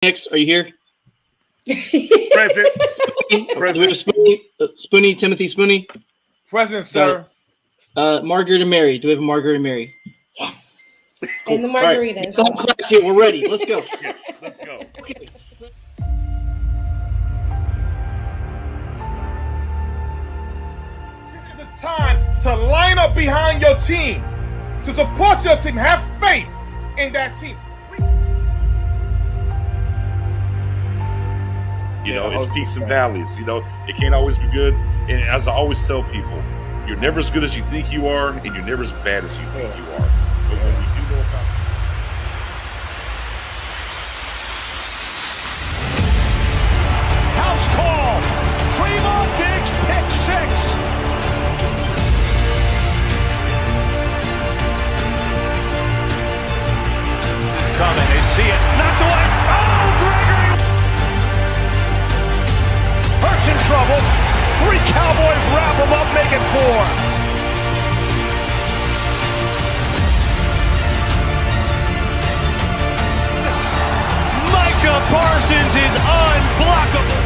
Next, are you here? Present. Present. Spoonie, Timothy Spoonie. Present, sir. Margaret and Mary. Do we have a Margaret and Mary? Yes. Cool. And the margaritas. All right. Class here. We're ready. Let's go. Yes, let's go. Okay. This is the time to line up behind your team, to support your team. Have faith in that team. It's peaks and valleys. It can't always be good. And as I always tell people, you're never as good as you think you are, and you're never as bad as you think you are. But when we do know about house call, Trevon Diggs pick six. It's coming. They see it. Knocked away. Oh, Gregory! Hurts in trouble. 3 Cowboys wrap him up, make it 4. Micah Parsons is unblockable.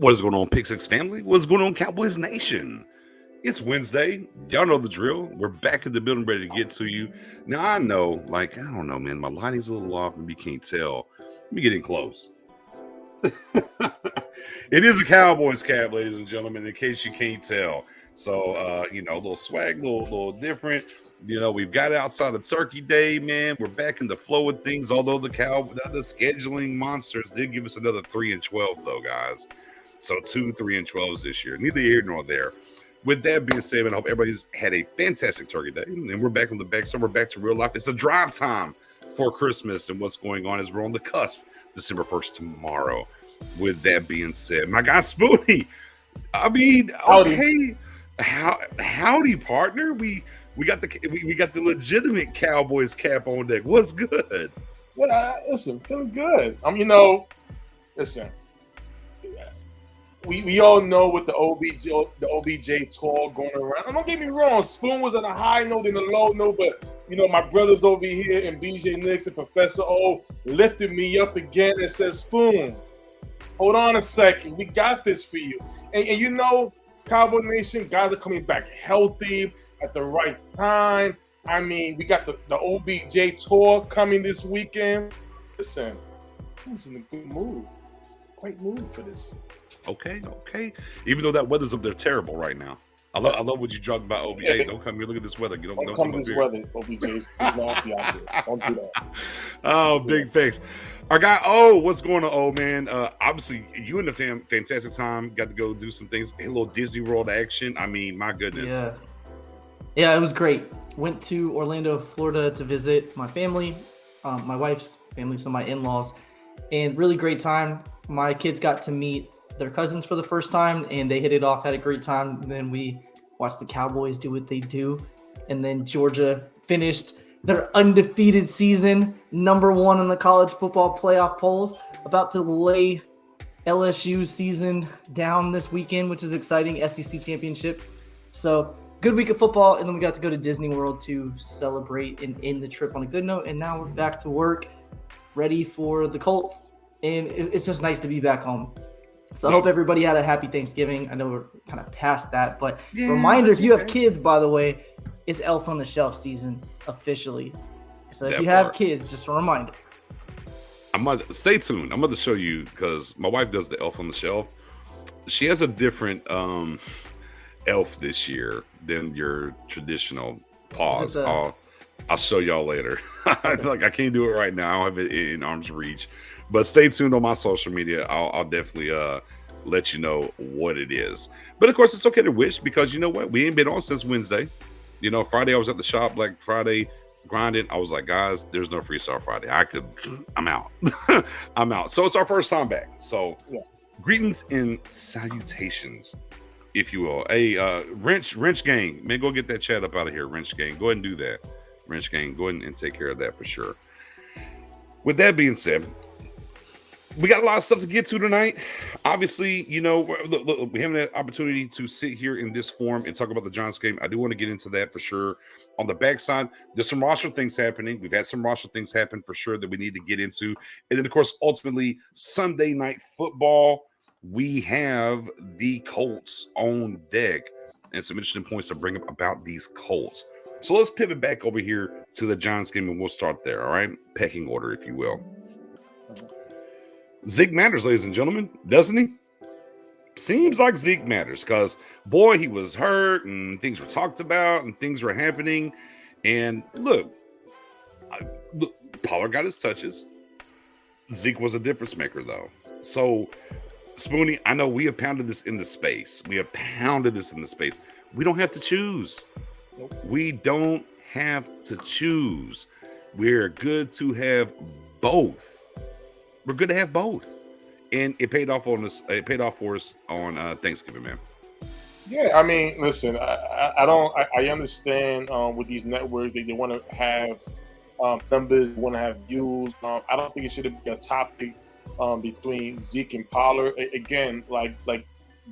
what is going on, Pick Six family? What's going on, Cowboys Nation? It's Wednesday. Y'all know the drill. We're back in the building, ready to get to you. Now, I know, I don't know, man. My lighting's a little off and you can't tell. Let me get in close. It is a Cowboys cap, ladies and gentlemen, in case you can't tell. So, a little swag, a little different. We've got outside of Turkey Day, man. We're back in the flow of things, although the scheduling monsters did give us another 3-12, though, guys. So 2 3-12s this year. Neither here nor there. With that being said, I hope everybody's had a fantastic Turkey Day. And we're back on the back. So we're back to real life. It's the drive time for Christmas. And what's going on is we're on the cusp. December 1st tomorrow. With that being said, my guy Spoonie. Okay. Howdy, partner. We got the legitimate Cowboys cap on deck. What's good? Well, listen, feeling good. Listen. We all know with the OBJ talk going around. And don't get me wrong, Spoon was on a high note and a low note, but my brothers over here and BJ Nix and Professor O lifted me up again and said, Spoon, hold on a second. We got this for you. And Cowboy Nation, guys are coming back healthy at the right time. We got the OBJ tour coming this weekend. Listen, who's in a good mood? Great mood for this. Okay. Even though that weather's up there terrible right now. I love what you talked about OBJ. Don't come here. Look at this weather. Don't come this weather, OBJ's nasty out here. Don't do that. Oh, big thanks. Our guy, what's going on, old man? Obviously, you and the fantastic time got to go do some things. A little Disney World action. My goodness. Yeah, it was great. Went to Orlando, Florida to visit my family, my wife's family, so my in-laws, and really great time. My kids got to meet their cousins for the first time, and they hit it off, had a great time. And then we watched the Cowboys do what they do. And then Georgia finished their undefeated season, #1 in the college football playoff polls, about to lay LSU's season down this weekend, which is exciting, SEC championship. So good week of football, and then we got to go to Disney World to celebrate and end the trip on a good note. And now we're back to work, ready for the Colts. And it's just nice to be back home. So I hope everybody had a happy Thanksgiving. I know we're kind of past that, but reminder, if you have kids, by the way, it's Elf on the Shelf season officially. So if you have kids, just a reminder. Stay tuned. I'm going to show you because my wife does the Elf on the Shelf. She has a different elf this year than your traditional. Pause. I'll show y'all later. Like I can't do it right now. I don't have it in arm's reach. But stay tuned on my social media. I'll definitely let you know what it is. But of course, it's okay to wish because you know what? We ain't been on since Wednesday. You know, Friday I was at the shop Black Friday grinding. I was like, guys, there's no Freestyle Friday. I'm out. I'm out. So it's our first time back. So greetings and salutations, if you will. Hey, Wrench Gang, man, go get that chat up out of here. Wrench Gang, go ahead and do that. Wrench Gang, go ahead and take care of that for sure. With that being said, we got a lot of stuff to get to tonight. Obviously, you know, look, we haven't had an opportunity to sit here in this forum and talk about the Giants game. I do want to get into that for sure. On the backside, there's some roster things happening. We've had some roster things happen for sure that we need to get into. And then, of course, ultimately, Sunday Night Football, we have the Colts on deck and some interesting points to bring up about these Colts. So let's pivot back over here to the Giants game, and we'll start there, all right? Pecking order, if you will. Zeke matters, ladies and gentlemen, doesn't he? Seems like Zeke matters because, boy, he was hurt and things were talked about and things were happening. And look, Pollard got his touches. Zeke was a difference maker, though. So, Spoonie, I know we have pounded this in the space. We don't have to choose. Nope. We don't have to choose. We're good to have both. We're good to have both. And it paid off on us. It paid off for us on Thanksgiving, man. Yeah, I mean, listen, I understand with these networks they want to have numbers, want to have views. I don't think it should be a topic between Zeke and Pollard. Again, like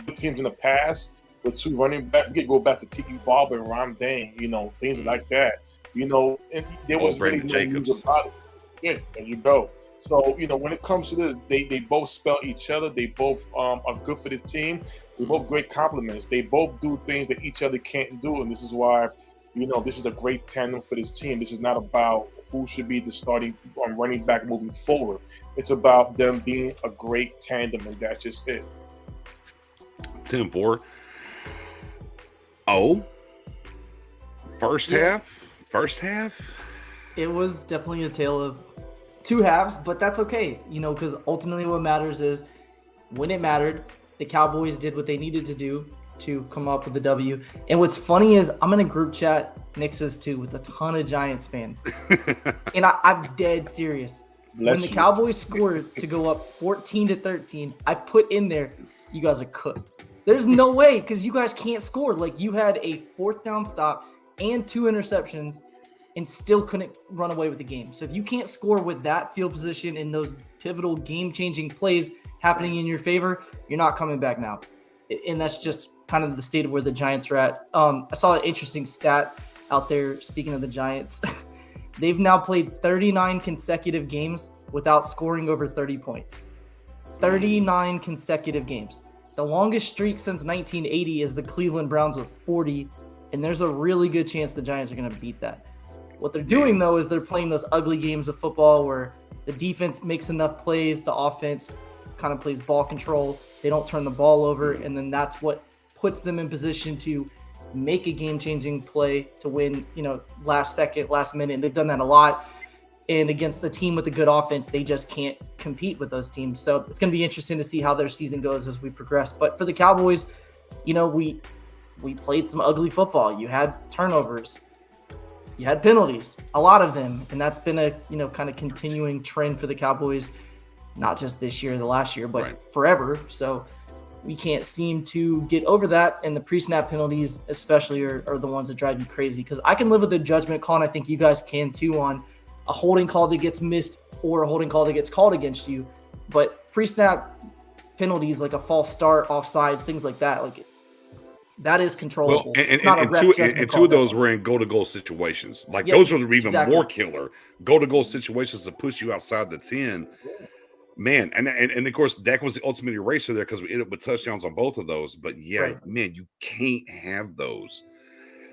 good teams in the past with two running back, we could go back to Tiki Barber and Ron Dane, you know, things like that. You know, and there was really no news about it. Yeah, there you go. So, you know, when it comes to this, they both spell each other. They both are good for this team. They're both great compliments. They both do things that each other can't do. And this is why, you know, this is a great tandem for this team. This is not about who should be the starting running back moving forward. It's about them being a great tandem, and that's just it. 10-4. First half. It was definitely a tale of two halves, but that's okay, you know, because ultimately what matters is when it mattered, the Cowboys did what they needed to do to come up with the W. And what's funny is I'm in a group chat, Nick says too, with a ton of Giants fans. And I'm dead serious. When the Cowboys scored to go up 14-13, I put in there, you guys are cooked. There's no way, because you guys can't score. Like, you had a 4th down stop and 2 interceptions and still couldn't run away with the game. So if you can't score with that field position and those pivotal game-changing plays happening in your favor, you're not coming back now. And that's just kind of the state of where the Giants are at. I saw an interesting stat out there, speaking of the Giants. They've now played 39 consecutive games without scoring over 30 points. 39 consecutive games. The longest streak since 1980 is the Cleveland Browns with 40, and there's a really good chance the Giants are going to beat that. What they're doing, though, is they're playing those ugly games of football where the defense makes enough plays, the offense kind of plays ball control, they don't turn the ball over, and then that's what puts them in position to make a game-changing play to win, you know, last second, last minute. And they've done that a lot. And against a team with a good offense, they just can't compete with those teams. So it's going to be interesting to see how their season goes as we progress. But for the Cowboys, you know, we played some ugly football. You had turnovers. You had penalties, a lot of them. And that's been a, you know, kind of continuing trend for the Cowboys, not just this year, the last year, but forever. So we can't seem to get over that. And the pre-snap penalties especially are the ones that drive you crazy. Because I can live with the judgment call, and I think you guys can too, on a holding call that gets missed or a holding call that gets called against you. But pre-snap penalties, like a false start, offsides, things like that, like that is controllable. Well, and two of those were in go-to-goal situations. Like those are even more killer. Go-to-goal situations to push you outside the 10. Man, and of course, Dak was the ultimate eraser there because we ended up with touchdowns on both of those. But man, you can't have those.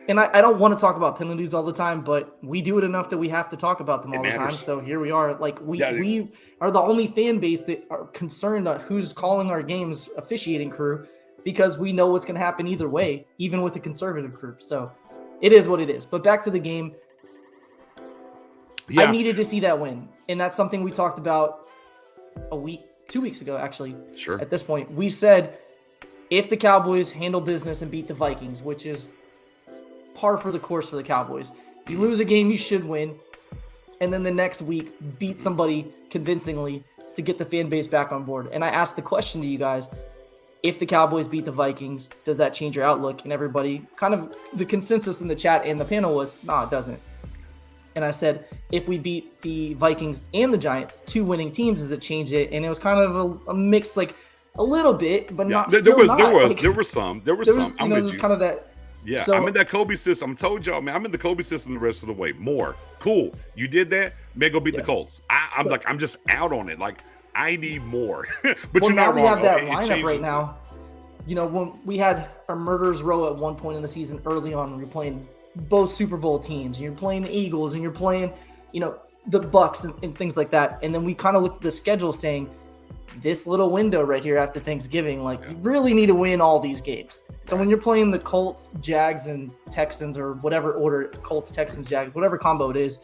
And I don't want to talk about penalties all the time, but we do it enough that we have to talk about them all the time. matters. So here we are. Like we Yeah. are the only fan base that are concerned about who's calling our games, officiating crew, because we know what's going to happen either way, even with the conservative crew. So it is what it is. But back to the game. Yeah. I needed to see that win. And that's something we talked about 2 weeks ago, actually. Sure. At this point, we said if the Cowboys handle business and beat the Vikings, which is par for the course for the Cowboys, you lose a game you should win, and then the next week beat somebody convincingly to get the fan base back on board. And I asked the question to you guys, if the Cowboys beat the Vikings, does that change your outlook? And everybody, kind of the consensus in the chat and the panel was, no, it doesn't. And I said, if we beat the Vikings and the Giants, 2 winning teams, does it change it? And it was kind of a mix, like a little bit, but not. There was some. I'm with there's you. kind of that. Yeah, So- I'm in that Kobe system. I told y'all, man, I'm in the Kobe system the rest of the way. More cool. You did that, man. Go beat the Colts. I'm just out on it. Like I need more. But Well, you're now not we wrong. have that It lineup right changes. now. You know, when we had a murderer's row at one point in the season early on, when you're playing both Super Bowl teams, and you're playing the Eagles, and you're playing, the Bucks and things like that. And then we kind of looked at the schedule saying, this little window right here after Thanksgiving, you really need to win all these games. So when you're playing the Colts, Jags, and Texans, or whatever order, Colts, Texans, Jags, whatever combo it is,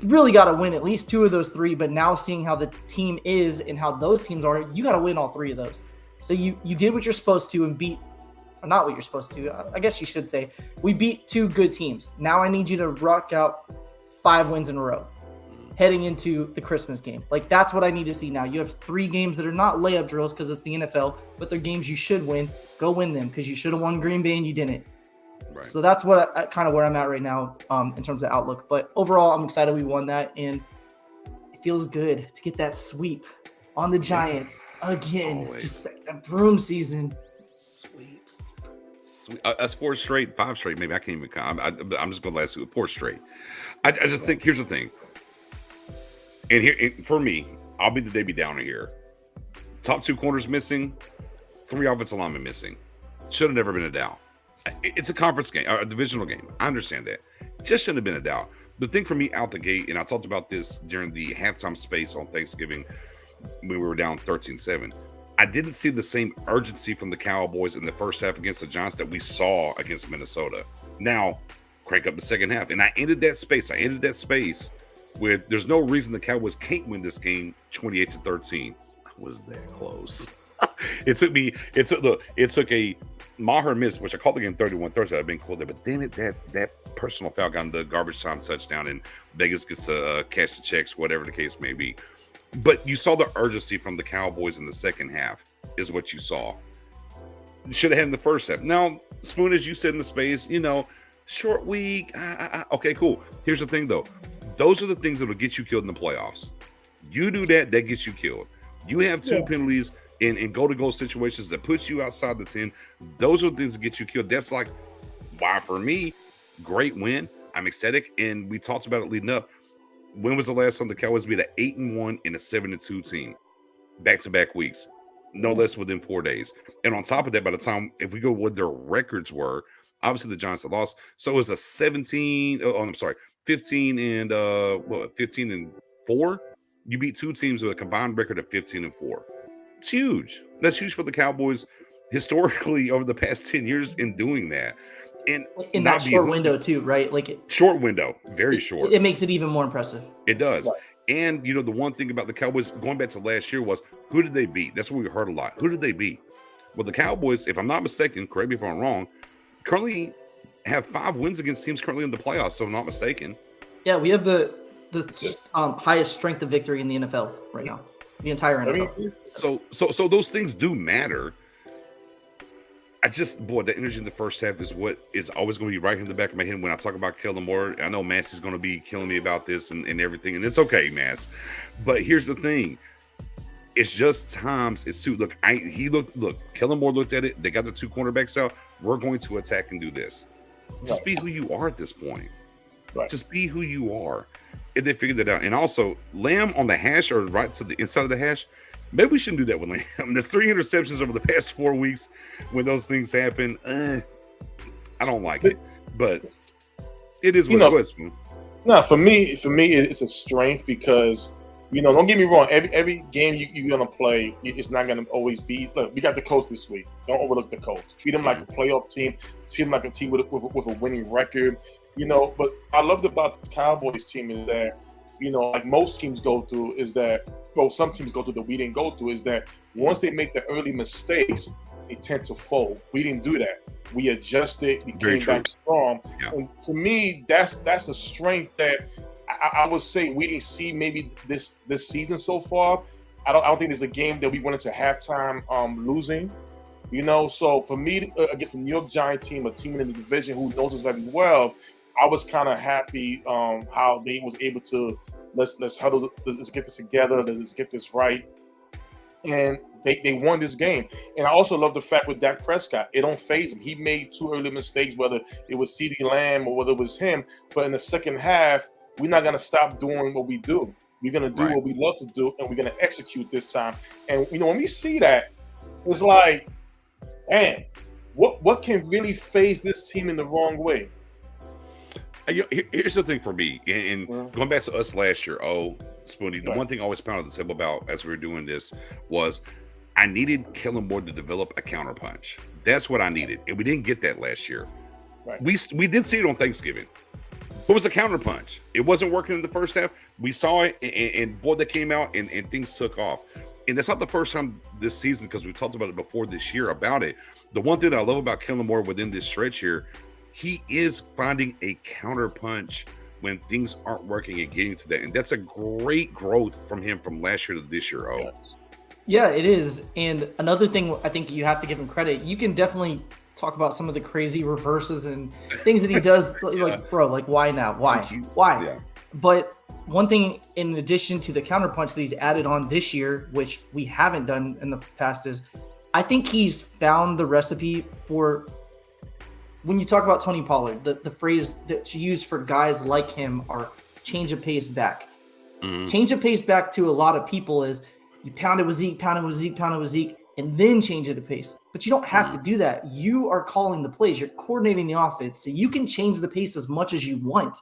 you really got to win at least 2 of those 3. But now seeing how the team is and how those teams are, you got to win all 3 of those. So you did what you're supposed to and beat, or not what you're supposed to, I guess you should say. We beat 2 good teams. Now I need you to rock out 5 wins in a row heading into the Christmas game. That's what I need to see now. You have 3 games that are not layup drills because it's the NFL, but they're games you should win. Go win them because you should have won Green Bay and you didn't. Right. So that's what kind of where I'm at right now in terms of outlook. But overall, I'm excited we won that, and it feels good to get that sweep on the Giants again. Always. Just that broom season. Sweeps. That's 4 straight, 5 straight. Maybe I can't even count. I'm just going to last 4 straight. I just think here's the thing. And here, for me, I'll be the Davey Downer here. Top 2 corners missing, 3 offensive linemen missing. Should have never been a doubt. It's a conference game, a divisional game. I understand that. Just shouldn't have been a doubt. The thing for me out the gate, and I talked about this during the halftime space on Thanksgiving when we were down 13-7. I didn't see the same urgency from the Cowboys in the first half against the Giants that we saw against Minnesota. Now, crank up the second half. And I ended that space with there's no reason the Cowboys can't win this game 28-13. I was that close. It took a Maher miss, which I called the game 31-30. That'd have been cool there. But damn it, that personal foul got in the garbage time touchdown, and Vegas gets to cash the checks, whatever the case may be. But you saw the urgency from the Cowboys in the second half, is what you saw. You should have had in the first half. Now, Spoon, as you said in the space, short week. Okay, cool. Here's the thing, though. Those are the things that will get you killed in the playoffs. You do that gets you killed. You have 2 penalties in goal-to-goal situations that puts you outside the 10. Those are the things that get you killed. That's why, for me, great win. I'm ecstatic, and we talked about it leading up. When was the last time the Cowboys beat an 8-1 and a 7-2 team? Back-to-back weeks. No less within 4 days. And on top of that, by the time, if we go what their records were, obviously the Giants had lost. So it was a 15 and 4. You beat 2 teams with a combined record of 15-4. It's huge. That's huge for the Cowboys historically over the past 10 years in doing that. And in that short window too, right? Short window, very short. It makes it even more impressive. It does. Right. And the one thing about the Cowboys going back to last year was, who did they beat? That's what we heard a lot. Who did they beat? Well, the Cowboys, if I'm not mistaken, correct me if I'm wrong, currently have 5 wins against teams currently in the playoffs, so I'm not mistaken. Yeah, we have the highest strength of victory in the NFL right now. The entire NFL. So those things do matter. The energy in the first half is what is always going to be right in the back of my head when I talk about Kellen Moore. I know Mass is going to be killing me about this and everything, and it's okay, Mass. But here's the thing. It's just times. It's too. Look, Kellen Moore looked at it. They got the 2 cornerbacks out. We're going to attack and do this. Just be who you are at this point. Right. Just be who you are. And they figured that out. And also, Lamb on the hash or right to the inside of the hash, maybe we shouldn't do that with Lamb. There's 3 interceptions over the past 4 weeks when those things happen. I don't like it. But It is You what know, it was. No, for me, it's a strength because, don't get me wrong. Every game you're gonna play, it's not gonna always be. Look, we got the Colts this week. Don't overlook the Colts. Treat them like a playoff team. Treat them like a team with a winning record. But I loved about the Cowboys team is that, like most teams go through, is that, well, some teams go through that we didn't go through, is that once they make the early mistakes, they tend to fold. We didn't do that. We adjusted. We came back strong. Yeah. And to me, that's a strength that I would say we didn't see maybe this season so far. I don't think there's a game that we went into halftime losing. So for me, against the New York Giants team, a team in the division who knows us very well, I was kind of happy how they was able to let's huddle, let's get this together, let's get this right. And they won this game. And I also love the fact with Dak Prescott, it don't faze him. He made 2 early mistakes, whether it was CeeDee Lamb or whether it was him. But in the second half, we're not going to stop doing what we do. We're going to do what we love to do, and we're going to execute this time. And, when we see that, it's like, man, what can really phase this team in the wrong way? Here's the thing for me, and going back to us last year, Spoonie, the one thing I always pounded the table about as we were doing this was I needed Kellen Moore to develop a counterpunch. That's what I needed, and we didn't get that last year. Right. We did see it on Thanksgiving. It was a counterpunch. It wasn't working in the first half. We saw it, and boy, that came out, and things took off. And that's not the first time this season, because we talked about it before this year about it. The one thing that I love about Kellen Moore within this stretch here, he is finding a counterpunch when things aren't working and getting to that. And that's a great growth from him from last year to this year. Yeah, it is. And another thing I think you have to give him credit, you can definitely talk about some of the crazy reverses and things that he does. Like, bro, like, why now? Why? Why? Yeah. But one thing, in addition to the counterpunch that he's added on this year, which we haven't done in the past, is I think he's found the recipe for, when you talk about Tony Pollard, the phrase that's used for guys like him are change of pace back. Change of pace back to a lot of people is you pound it with Zeke, pound it with Zeke, pound it with Zeke, and then change it to pace. But you don't have to do that. You are calling the plays. You're coordinating the offense. So you can change the pace as much as you want.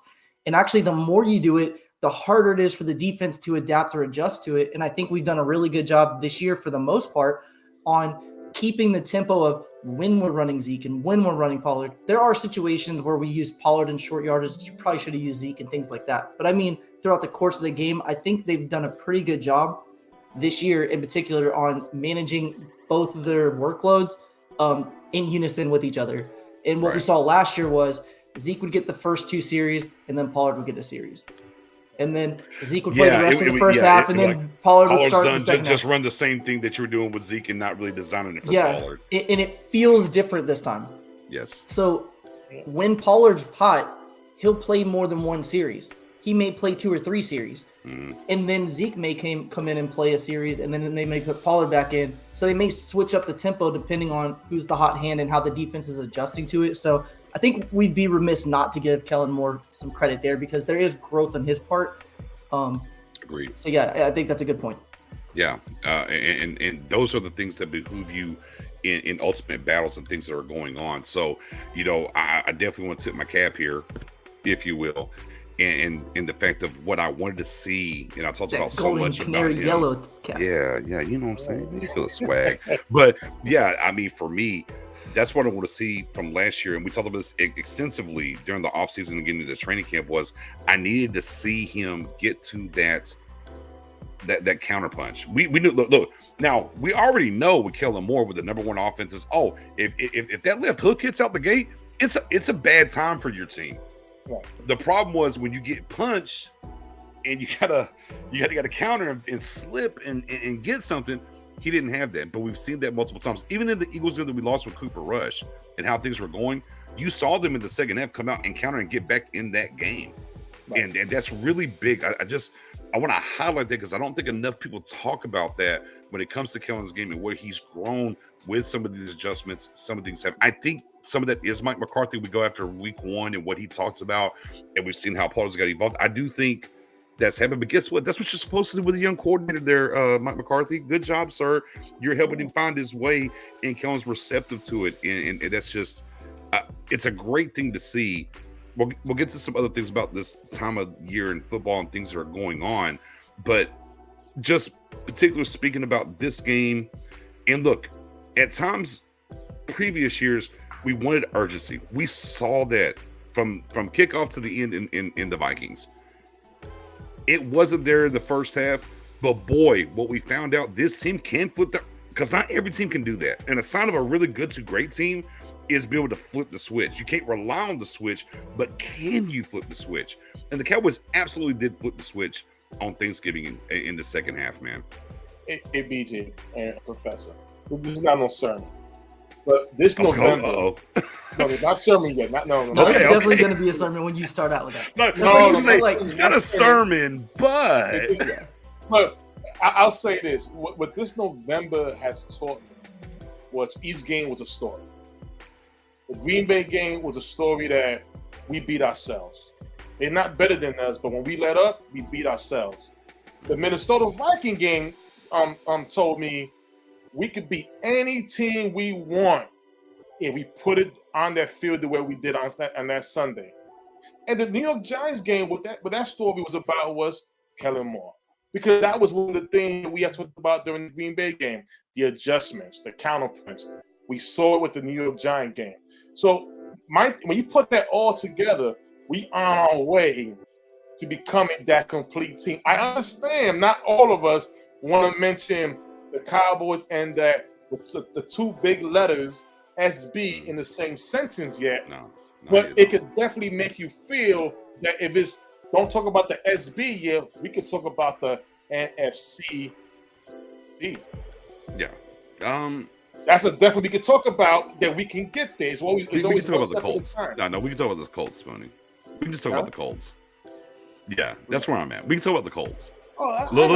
And actually, the more you do it, the harder it is for the defense to adapt or adjust to it. And I think we've done a really good job this year, for the most part, on keeping the tempo of when we're running Zeke and when we're running Pollard. There are situations where we use Pollard in short yardage. You probably should have used Zeke and things like that. But I mean, throughout the course of the game, I think they've done a pretty good job this year in particular on managing both of their workloads in unison with each other. And what we saw last year was Zeke would get the first 2 series and then Pollard would get a series. And then Zeke would play the rest of the first half, and then Pollard would start the second half. Just run the same thing that you were doing with Zeke and not really designing it for Pollard. And it feels different this time. Yes. So when Pollard's hot, he'll play more than 1 series. He may play 2 or 3 series. And then Zeke may come in and play a series, and then they may put Pollard back in. So they may switch up the tempo depending on who's the hot hand and how the defense is adjusting to it. So I think we'd be remiss not to give Kellen Moore some credit there, because there is growth on his part. Agreed. So, yeah, I think that's a good point. Yeah. And those are the things that behoove you in ultimate battles and things that are going on. So, I definitely want to tip my cap here, if you will. And the fact of what I wanted to see, I talked about so much about him. Yellow cap. Yeah, you know what I'm saying? You feel the swag. But yeah, I mean, for me, that's what I want to see from last year. And we talked about this extensively during the offseason and getting into the training camp, was I needed to see him get to that counterpunch. We knew, look, now we already know with Kellen Moore with the number 1 offense is, if that left hook hits out the gate, it's a bad time for your team. Right. The problem was when you get punched and you gotta counter and slip and get something. He didn't have that, but we've seen that multiple times. Even in the Eagles game that we lost with Cooper Rush and how things were going, you saw them in the second half come out and counter and get back in that game. Right. And that's really big. I want to highlight that, because I don't think enough people talk about that when it comes to Kellen's game and where he's grown with some of these adjustments. Some of these have, I think some of that is Mike McCarthy. We go after week 1 and what he talks about, and we've seen how Pollard's got evolved. I do think that's happened, but guess what? That's what you're supposed to do with a young coordinator there, Mike McCarthy. Good job, sir. You're helping him find his way, and Kellen's receptive to it. And that's just, it's a great thing to see. we'll get to some other things about this time of year in football and things that are going on, but just particularly speaking about this game, and look, at times previous years we wanted urgency. We saw that from kickoff to the end in the Vikings. It wasn't there in the first half, but boy, what we found out, this team can flip the, because not every team can do that. And a sign of a really good to great team is be able to flip the switch. You can't rely on the switch, but can you flip the switch? And the Cowboys absolutely did flip the switch on Thanksgiving in the second half, man. Hey, BJ and Professor, this is not no sermon, but this November, no, it's not sermon yet. No, it's definitely going to be a sermon when you start out with that. It's not a sermon, but I'll say this: what this November has taught me was each game was a story. The Green Bay game was a story that we beat ourselves. They're not better than us, but when we let up, we beat ourselves. The Minnesota Viking game told me we could beat any team we want if we put it on that field the way we did on that Sunday. And the New York Giants game, what that story was about was Kellen Moore. Because that was one of the things we had talked about during the Green Bay game, the adjustments, the counterpoints. We saw it with the New York Giants game. So when you put that all together, we are on our way to becoming that complete team. I understand not all of us want to mention the Cowboys and that the two big letters SB in the same sentence yet. No, but it could definitely make you feel that if it's, don't talk about the SB yet, we could talk about the NFC. Yeah. That's a definitely we could talk about that we can get there. We can talk about the Colts. No, we can talk about the Colts, Spoonie. We can just talk about the Colts. Yeah, that's where I'm at. We can talk about the Colts. Look,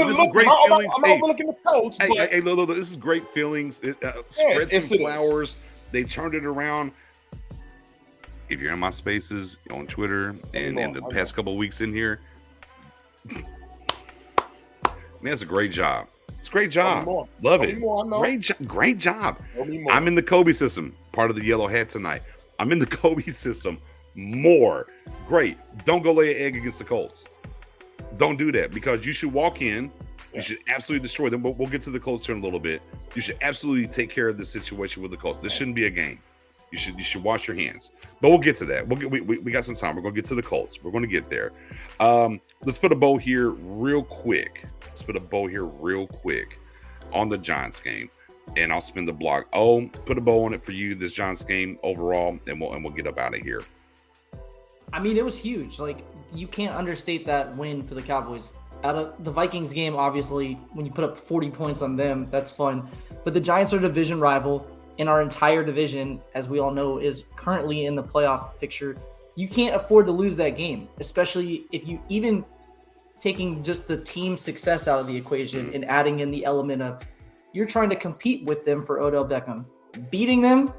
this is great feelings. I'm overlooking the Colts. Hey, look, this is great feelings. Spread some flowers. They turned it around. If you're in my spaces on Twitter and in the past couple of weeks in here, man, it's a great job. It's a great job. Love it. Great job. I'm in the Kobe system, part of the yellow hat tonight. I'm in the Kobe system more. Great. Don't go lay an egg against the Colts. Don't do that, because you should walk in. You should absolutely destroy them. But we'll get to the Colts here in a little bit. You should absolutely take care of this situation with the Colts. This shouldn't be a game. You should wash your hands. But we'll get to that. We got some time. We're going to get to the Colts. We're going to get there. Let's put a bow here real quick. On the Giants game. And I'll spin the block. Put a bow on it for you, this Giants game overall, and we'll get up out of here. I mean, it was huge. Like, you can't understate that win for the Cowboys. Out of the Vikings game, obviously, when you put up 40 points on them, that's fun. But the Giants are a division rival, and our entire division, as we all know, is currently in the playoff picture. You can't afford to lose that game, especially if you even taking just the team success out of the equation and adding in the element of you're trying to compete with them for Odell Beckham. Beating them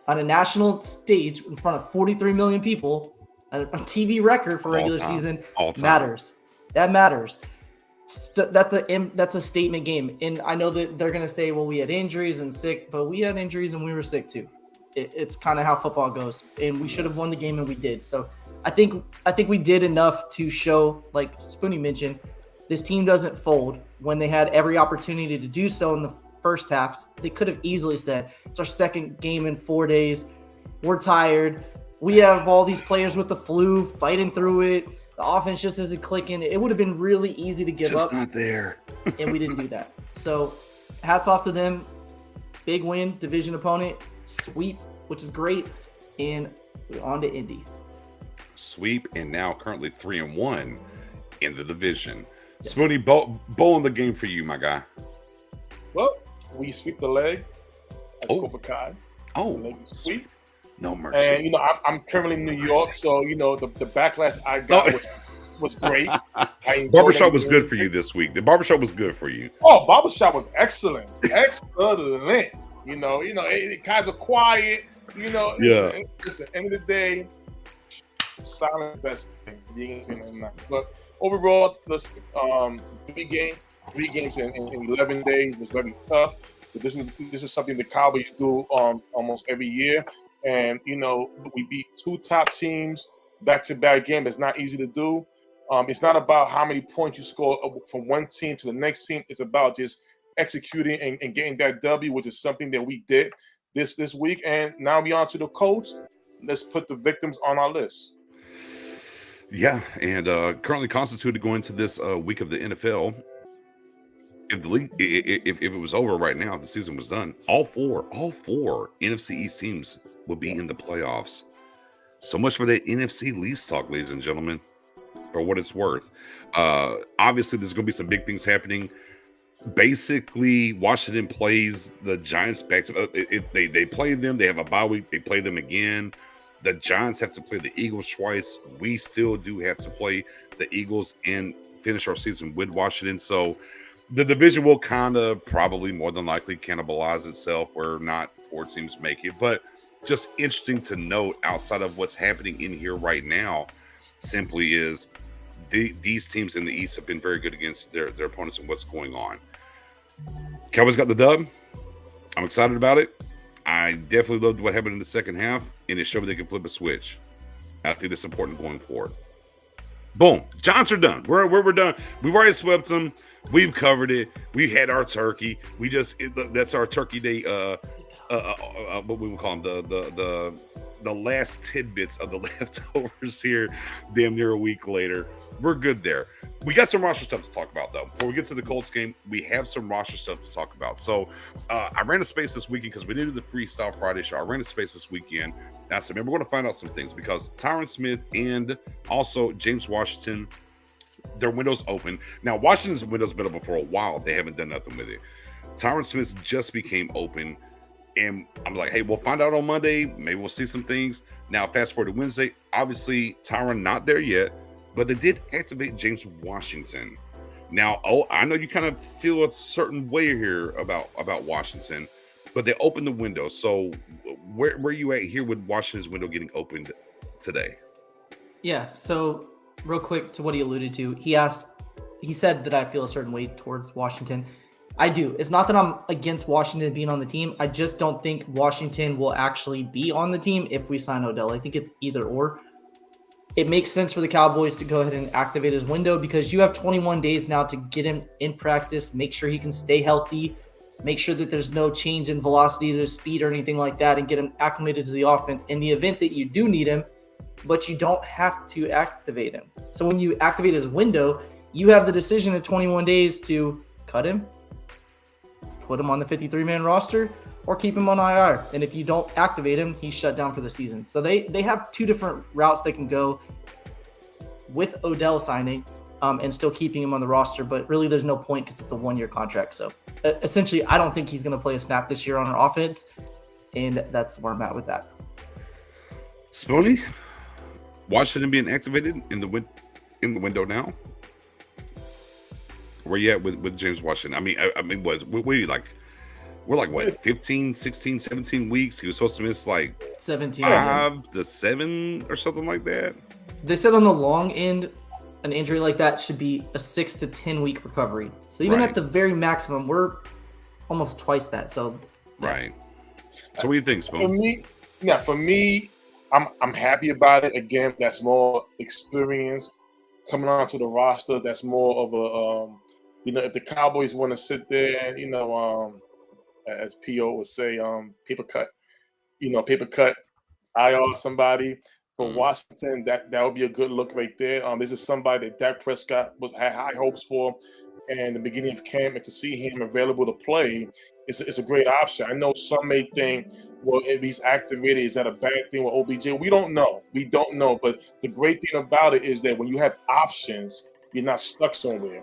on a national stage in front of 43 million people, a TV record for regular season, matters. That matters. That's a statement game. And I know that they're going to say, well, we had injuries and sick, but we had injuries and we were sick too. It's kind of how football goes. And we should have won the game, and we did. So I think we did enough to show, like Spoonie mentioned, this team doesn't fold. When they had every opportunity to do so in the first half, they could have easily said, it's our second game in 4 days. We're tired. We have all these players with the flu fighting through it. The offense just isn't clicking. It would have been really easy to give up. Just not there. And we didn't do that. So hats off to them. Big win, division opponent, sweep, which is great. And we're on to Indy. Sweep, and now currently 3-1 in the division. Yes. Spoonie, bow on the game for you, my guy. Well, we sweep the leg. Cobra Kai. Sweep. No mercy. And, I'm currently in New York, so, the backlash I got was great. Barbershop was good for you this week. The barbershop was good for you. Oh, barbershop was excellent. Excellent. It kind of quiet. Yeah. Listen, end of the day, silent best thing. But overall, three games in 11 days was very tough. But this is something the Cowboys do almost every year. And we beat two top teams back-to-back game. It's not easy to do. It's not about how many points you score from one team to the next team. It's about just executing and getting that W, which is something that we did this week. And now we on to the Colts. Let's put the victims on our list. Yeah, and currently constituted going to this week of the NFL. If the league, if it was over right now, if the season was done, all four NFC East teams would be in the playoffs. So much for that NFC least talk, ladies and gentlemen. For what it's worth, obviously there's going to be some big things happening. Basically, Washington plays the Giants back to they play them. They have a bye week. They play them again. The Giants have to play the Eagles twice. We still do have to play the Eagles and finish our season with Washington. So the division will kind of probably more than likely cannibalize itself where not four teams make it. But just interesting to note outside of what's happening in here right now simply is these teams in the East have been very good against their opponents and what's going on. Cowboys got the dub. I'm excited about it. I definitely loved what happened in the second half, and it showed they can flip a switch. I think that's important going forward. Boom. Giants are done. We're done. We've already swept them. We've covered it. We had our turkey. That's our turkey day. What we would call them, the last tidbits of the leftovers here. Damn near a week later, we're good there. We got some roster stuff to talk about though. Before we get to the Colts game, we have some roster stuff to talk about. So I ran a space this weekend because we didn't do the Freestyle Friday show. I ran a space this weekend. And I said, man, we're going to find out some things because Tyron Smith and also James Washington, their window's open. Now, Washington's window's been open for a while. They haven't done nothing with it. Tyron Smith's just became open. And I'm like, hey, we'll find out on Monday. Maybe we'll see some things. Now, fast forward to Wednesday. Obviously, Tyron not there yet, but they did activate James Washington. Now, I know you kind of feel a certain way here about Washington, but they opened the window. So where are you at here with Washington's window getting opened today? Yeah, so real quick to what he alluded to, he said that I feel a certain way towards Washington. I do. It's not that I'm against Washington being on the team. I just don't think Washington will actually be on the team if we sign Odell. I think it's either or. It makes sense for the Cowboys to go ahead and activate his window because you have 21 days now to get him in practice, make sure he can stay healthy, make sure that there's no change in velocity to speed or anything like that, and get him acclimated to the offense in the event that you do need him, but you don't have to activate him. So when you activate his window, you have the decision in 21 days to cut him, put him on the 53-man roster, or keep him on IR. And if you don't activate him, he's shut down for the season. So they have two different routes they can go with Odell signing and still keeping him on the roster. But really, there's no point because it's a one-year contract. So essentially, I don't think he's going to play a snap this year on our offense. And that's where I'm at with that. Spoonie, Washington being activated in the window now? Where you at with James Washington? I mean, what are you like? We're like, what, 15, 16, 17 weeks? He was supposed to miss like 17 5 to 7 or something like that. They said on the long end, an injury like that should be a 6 to 10 week recovery. So even at the very maximum, we're almost twice that. So yeah. Right. So what do you think, Spoon? For me, I'm happy about it. Again, that's more experience coming onto the roster. That's more of a if the Cowboys want to sit there and as P.O. would say, paper cut, IR somebody. For Washington, that would be a good look right there. This is somebody that Dak Prescott had high hopes for in the beginning of camp, and to see him available to play, it's a great option. I know some may think, well, if he's activated, is that a bad thing with OBJ? We don't know. But the great thing about it is that when you have options, you're not stuck somewhere.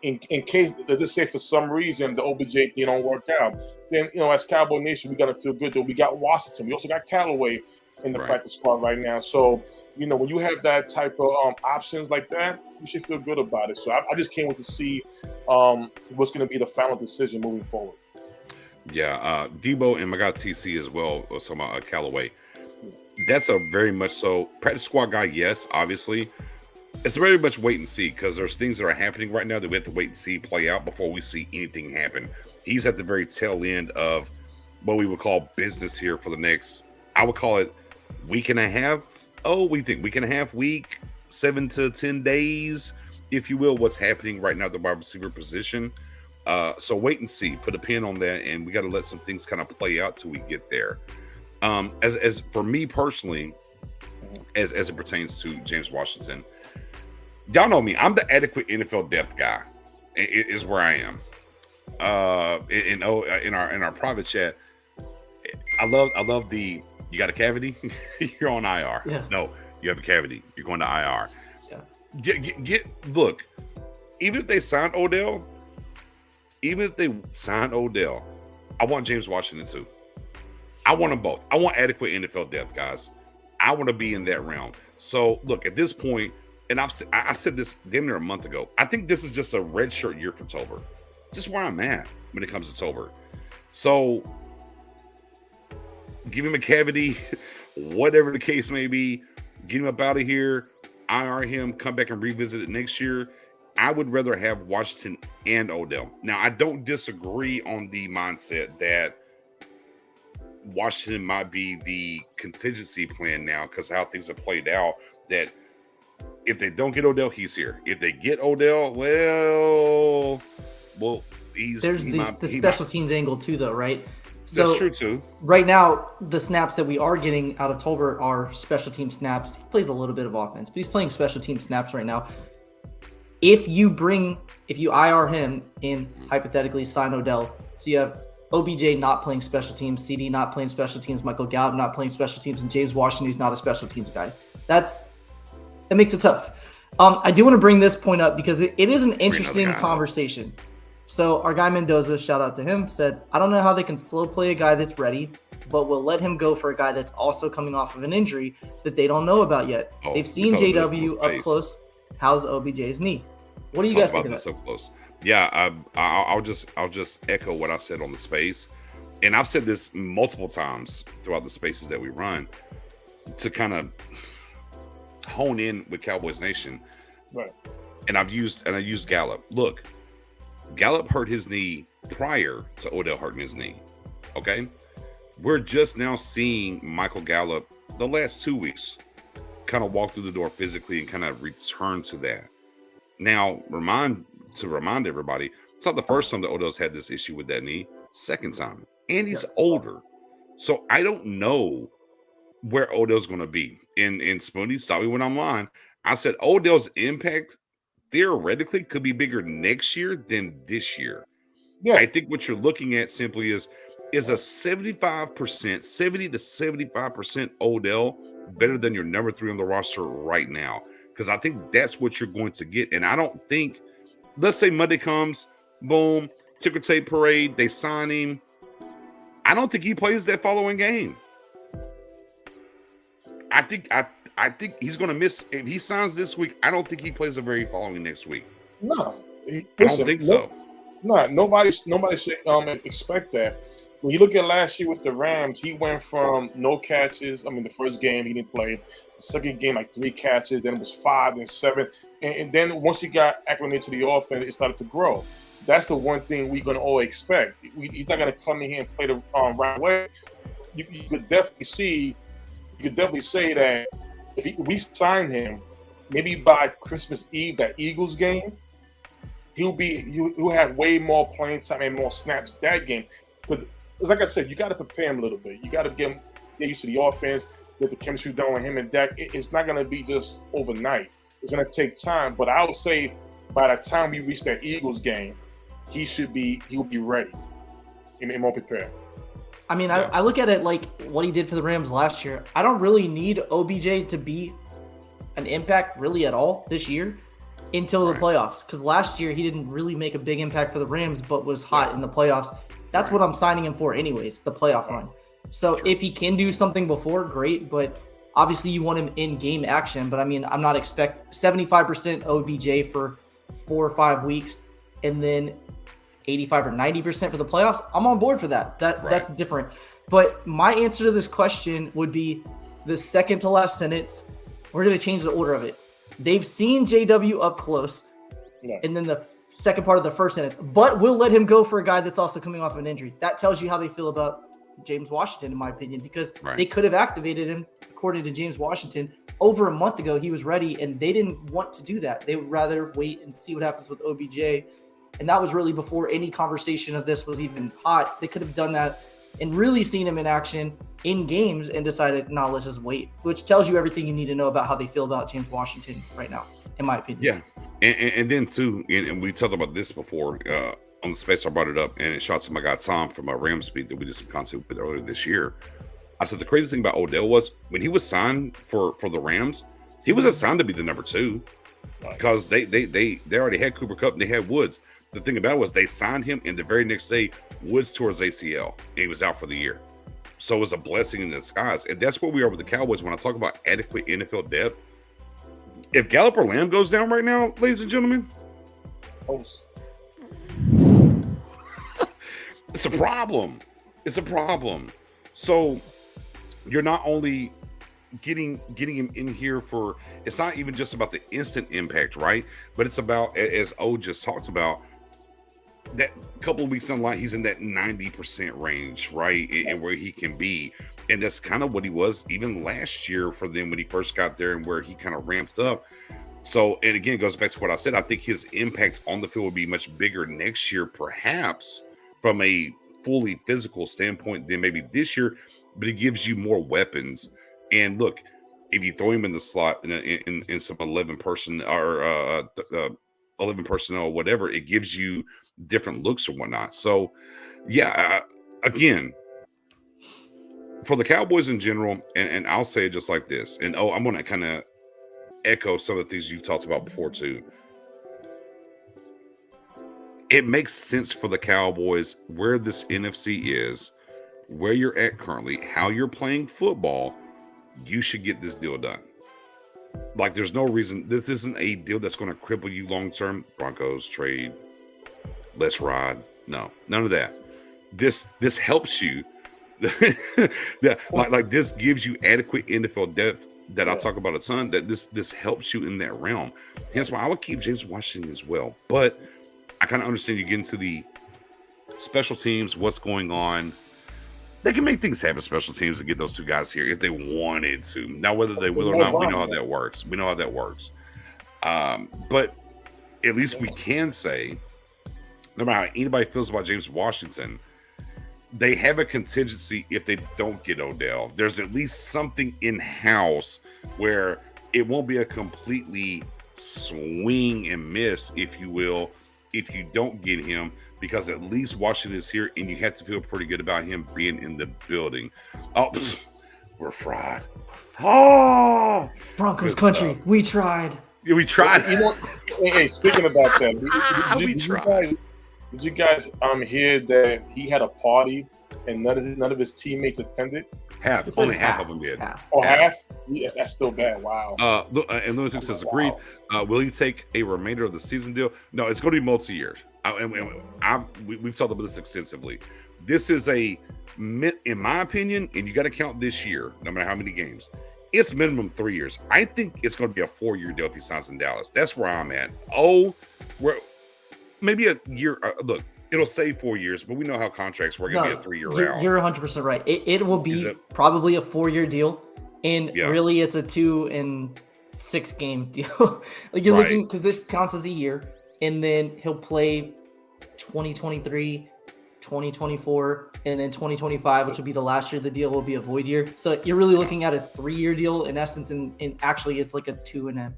In case, let's just say for some reason the OBJ thing don't work out, then as Cowboy Nation, we gotta feel good that we got Washington. We also got Callaway in the practice squad right now. So when you have that type of options like that, you should feel good about it. So I just can't wait to see what's going to be the final decision moving forward. Yeah, Debo and my guy TC as well. Talking about Callaway. That's a very much so practice squad guy. Yes, obviously. It's very much wait and see because there's things that are happening right now that we have to wait and see play out before we see anything happen. He's at the very tail end of what we would call business here for the next I would call it week and a half. Oh, we think week and a half, week, 7 to 10 days, if you will, what's happening right now at the wide receiver position. So wait and see. Put a pin on that, and we got to let some things kind of play out till we get there. As for me personally, as it pertains to James Washington, y'all know me. I'm the adequate NFL depth guy. Is where I am. In our private chat, I love the you got a cavity, you're on IR. Yeah. No, you have a cavity, you're going to IR. Yeah. Look, even if they sign Odell, I want James Washington too. I want them both. I want adequate NFL depth, guys. I want to be in that realm. So look, at this point, and I said this damn near a month ago, I think this is just a red shirt year for Tolbert. Just where I'm at when it comes to Tolbert. So give him a cavity, whatever the case may be, get him up out of here, IR him, come back and revisit it next year. I would rather have Washington and Odell. Now, I don't disagree on the mindset that Washington might be the contingency plan now because how things have played out, that if they don't get Odell, he's here. If they get Odell, well, there's the special teams angle too, though, right? So that's true too. Right now, the snaps that we are getting out of Tolbert are special team snaps. He plays a little bit of offense, but he's playing special team snaps right now. If you IR him and hypothetically sign Odell, so you have OBJ not playing special teams, CD not playing special teams, Michael Gallup not playing special teams, and James Washington who's not a special teams guy. That makes it tough. I do want to bring this point up because it is an interesting conversation. So our guy Mendoza, shout out to him, said, I don't know how they can slow play a guy that's ready, but we'll let him go for a guy that's also coming off of an injury that they don't know about yet. They've seen JW up close. How's OBJ's knee? What do you guys think of that? So close. Yeah, I'll just echo what I said on the space. And I've said this multiple times throughout the spaces that we run to kind of hone in with Cowboys Nation. Right. And I used Gallup. Look, Gallup hurt his knee prior to Odell hurting his knee. Okay? We're just now seeing Michael Gallup the last 2 weeks kind of walk through the door physically and kind of return to that. Now, remind everybody, it's not the first time that Odell's had this issue with that knee. Second time. And he's older. So I don't know where Odell's going to be. In Spoonie, stop me when I'm lying. I said Odell's impact theoretically could be bigger next year than this year. Yeah. I think what you're looking at simply is a 75%, 70 to 75% Odell better than your number 3 on the roster right now. Because I think that's what you're going to get. And I don't think, let's say Monday comes, boom, ticker tape parade, they sign him. I don't think he plays that following game. I think he's going to miss. If he signs this week, I don't think he plays the very following next week. No. I don't think so. No, nobody should expect that. When you look at last year with the Rams, he went from no catches. I mean, the first game he didn't play. The second game, like 3 catches. Then it was 5 and 7. And then once he got acclimated to the offense, it started to grow. That's the one thing we're going to all expect. He's not going to come in here and play the right way. You could definitely say that if we sign him, maybe by Christmas Eve, that Eagles game, he'll have way more playing time and more snaps that game. But like I said, you got to prepare him a little bit. You got to get used to the offense, get the chemistry done with him and Dak. It's not going to be just overnight. It's going to take time. But I would say by the time we reach that Eagles game, he'll be ready and more prepared. I mean, I look at it like what he did for the Rams last year. I don't really need OBJ to be an impact really at all this year until the playoffs. Because last year he didn't really make a big impact for the Rams, but was hot in the playoffs. That's what I'm signing him for anyways, the playoff run. So if he can do something before, great. But obviously you want him in game action. But I mean, I'm not expect 75% OBJ for 4 or 5 weeks and then 85 or 90% for the playoffs. I'm on board for that. That's different. But my answer to this question would be the second to last sentence. We're going to change the order of it. They've seen JW up close. Yeah. And then the second part of the first sentence, but we'll let him go for a guy that's also coming off of an injury. That tells you how they feel about James Washington, in my opinion, because Right. they could have activated him, according to James Washington, over a month ago. He was ready, and they didn't want to do that. They would rather wait and see what happens with OBJ. And that was really before any conversation of this was even hot. They could have done that and really seen him in action in games and decided, no, let's just wait, which tells you everything you need to know about how they feel about James Washington right now, in my opinion. Yeah. And then, too, and we talked about this before on the space. I brought it up, and it shot to my guy Tom from Rams Speed that we did some content with earlier this year. I said the crazy thing about Odell was when he was signed for the Rams, he was assigned to be the number 2 because they already had Cooper Kupp and they had Woods. The thing about it was they signed him, and the very next day, Woods tore his ACL, and he was out for the year. So it was a blessing in disguise. And that's where we are with the Cowboys when I talk about adequate NFL depth. If Gallup or Lamb goes down right now, ladies and gentlemen, it's a problem. It's a problem. So you're not only getting him in here for, it's not even just about the instant impact, right? But it's about, as O just talked about, that couple of weeks down the line, he's in that 90% range, right? And where he can be. And that's kind of what he was even last year for them when he first got there and where he kind of ramped up. So, and again, it goes back to what I said. I think his impact on the field will be much bigger next year, perhaps from a fully physical standpoint than maybe this year, but it gives you more weapons. And look, if you throw him in the slot in some 11 person or 11 personnel or whatever, it gives you different looks or whatnot. So, yeah, again, for the Cowboys in general, and I'll say it just like this, and I'm going to kind of echo some of the things you've talked about before too. It makes sense for the Cowboys where this NFC is, where you're at currently, how you're playing football. You should get this deal done. Like, there's no reason. This isn't a deal that's going to cripple you long term. Broncos trade, let's ride. No, none of that. This helps you. like this gives you adequate NFL depth that I talk about a ton. That this helps you in that realm. Hence why I would keep James Washington as well. But I kind of understand you get into the special teams, what's going on. They can make things happen, special teams, to get those two guys here if they wanted to. Now, whether they will or not, we know how that works. We know how that works. But at least we can say, no matter how anybody feels about James Washington, they have a contingency if they don't get Odell. There's at least something in-house where it won't be a completely swing and miss, if you will, if you don't get him, because at least Washington is here, and you have to feel pretty good about him being in the building. Oh, we're fried. Oh, Broncos country. Stuff. We tried. Yeah, we tried. You know, hey, speaking about that, did you guys hear that he had a party and none of his teammates attended? Only half of them did. Half? Yes, that's still bad. Wow. And Lunatic says, agreed. Will you take a remainder of the season deal? No, it's going to be multi-years. We've talked about this extensively. This is in my opinion, and you got to count this year, no matter how many games, it's minimum 3 years. I think it's going to be a 4-year deal if he signs in Dallas. That's where I'm at. Maybe a year. Look, it'll say 4 years, but we know how contracts work. It'll be a 3-year round. You're 100% right. It will be probably a 4-year deal, and really it's a 2 and 6 game deal. Like you're looking, because this counts as a year, and then he'll play 2023, 2024, and then 2025, which will be the last year of the deal, will be a void year. So you're really looking at a 3-year deal in essence, and actually it's like a 2 and a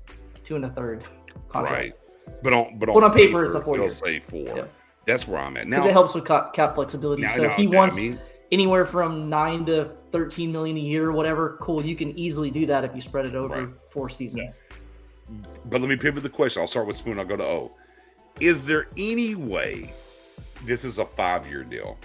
third contract. Right. But on paper it's a 4 year. It'll say 4. Yeah. That's where I'm at now. Because it helps with cap flexibility. So if he wants anywhere from 9 to 13 million a year or whatever, cool. You can easily do that if you spread it over 4 seasons. Yeah. But let me pivot the question. I'll start with Spoon. I'll go to O. Is there any way this is a 5-year deal?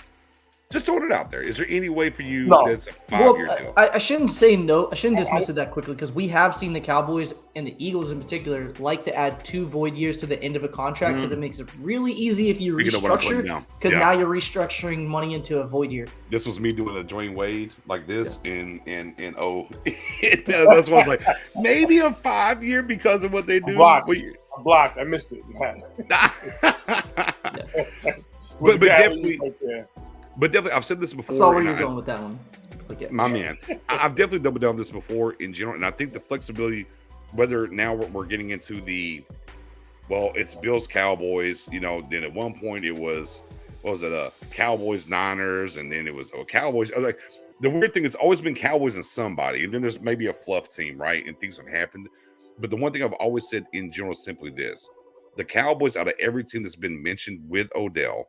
Just throwing it out there. Is there any way for you that's a 5-year deal? I shouldn't say no. I shouldn't dismiss it that quickly, because we have seen the Cowboys and the Eagles in particular like to add 2 void years to the end of a contract, because it makes it really easy if you restructure, because now you're restructuring money into a void year. This was me doing a Dwayne Wade like this, and that's why I was like, maybe a 5-year because of what they do. I'm blocked. I missed it. But definitely. But definitely, I've said this I before. saw where and you're going with that one. My man, I've definitely doubled down on this before in general, and I think the flexibility, whether now we're getting into the, well, it's Bills Cowboys, you know. Then at one point it was, what was it, Cowboys Niners, and then it was Cowboys. Like the weird thing is always been Cowboys and somebody, and then there's maybe a fluff team, right? And things have happened. But the one thing I've always said in general is simply this: the Cowboys, out of every team that's been mentioned with Odell,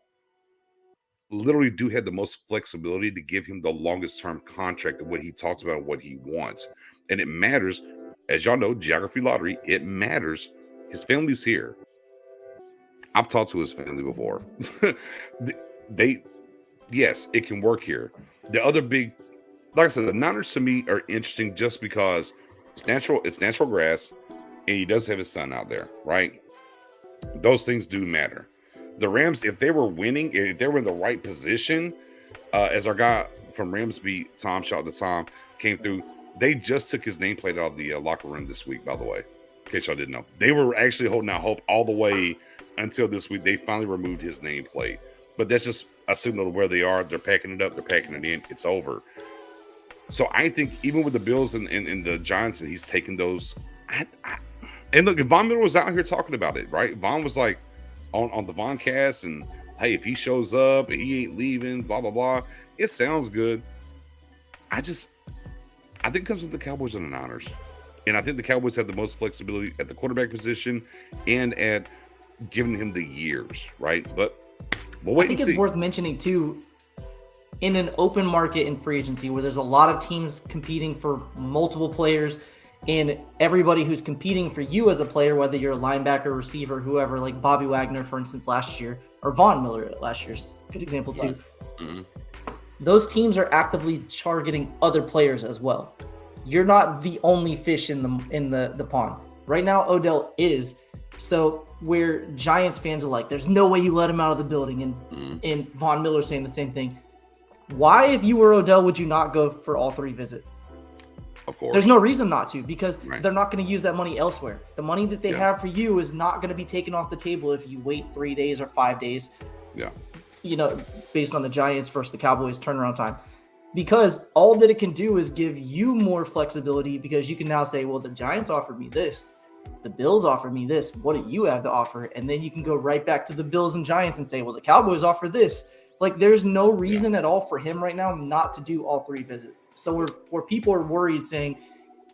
literally do have the most flexibility to give him the longest term contract of what he talks about, what he wants. And it matters, as y'all know, geography lottery, it matters. His family's here. I've talked to his family before. Yes, it can work here. The other big, like I said, the Niners to me are interesting just because it's natural grass, and he does have his son out there, right? Those things do matter. The Rams, if they were winning, if they were in the right position, as our guy from Ramsby, Tom, shout out to Tom, came through, they just took his nameplate out of the locker room this week, by the way, in case y'all didn't know. They were actually holding out hope all the way until this week. They finally removed his nameplate. But that's just a signal of where they are. They're packing it up. They're packing it in. It's over. So I think even with the Bills and the Giants, and he's taking those. And look, Von Miller was out here talking about it, right? Von was like, on the Von cast, and hey, if he shows up and he ain't leaving, blah blah blah. It sounds good. I think it comes with the Cowboys and the Niners, and I think the Cowboys have the most flexibility at the quarterback position and at giving him the years, right? But we'll wait. I think it's worth mentioning too, in an open market in free agency where there's a lot of teams competing for multiple players. And everybody who's competing for you as a player, whether you're a linebacker, receiver, whoever, like Bobby Wagner, for instance, last year, or Von Miller last year's good example too. Right. Mm-hmm. Those teams are actively targeting other players as well. You're not the only fish in the pond. Right now, Odell is. So where Giants fans are like, there's no way you let him out of the building, and Von Miller saying the same thing. Why, if you were Odell, would you not go for all 3 visits? Of course. There's no reason not to, because they're not going to use that money elsewhere. The money that they have for you is not going to be taken off the table if you wait 3 days or 5 days. Yeah. You know, based on the Giants versus the Cowboys turnaround time. Because all that it can do is give you more flexibility, because you can now say, well, the Giants offered me this. The Bills offered me this. What do you have to offer? And then you can go right back to the Bills and Giants and say, well, the Cowboys offer this. Like, there's no reason at all for him right now not to do all 3 visits. So where people are worried saying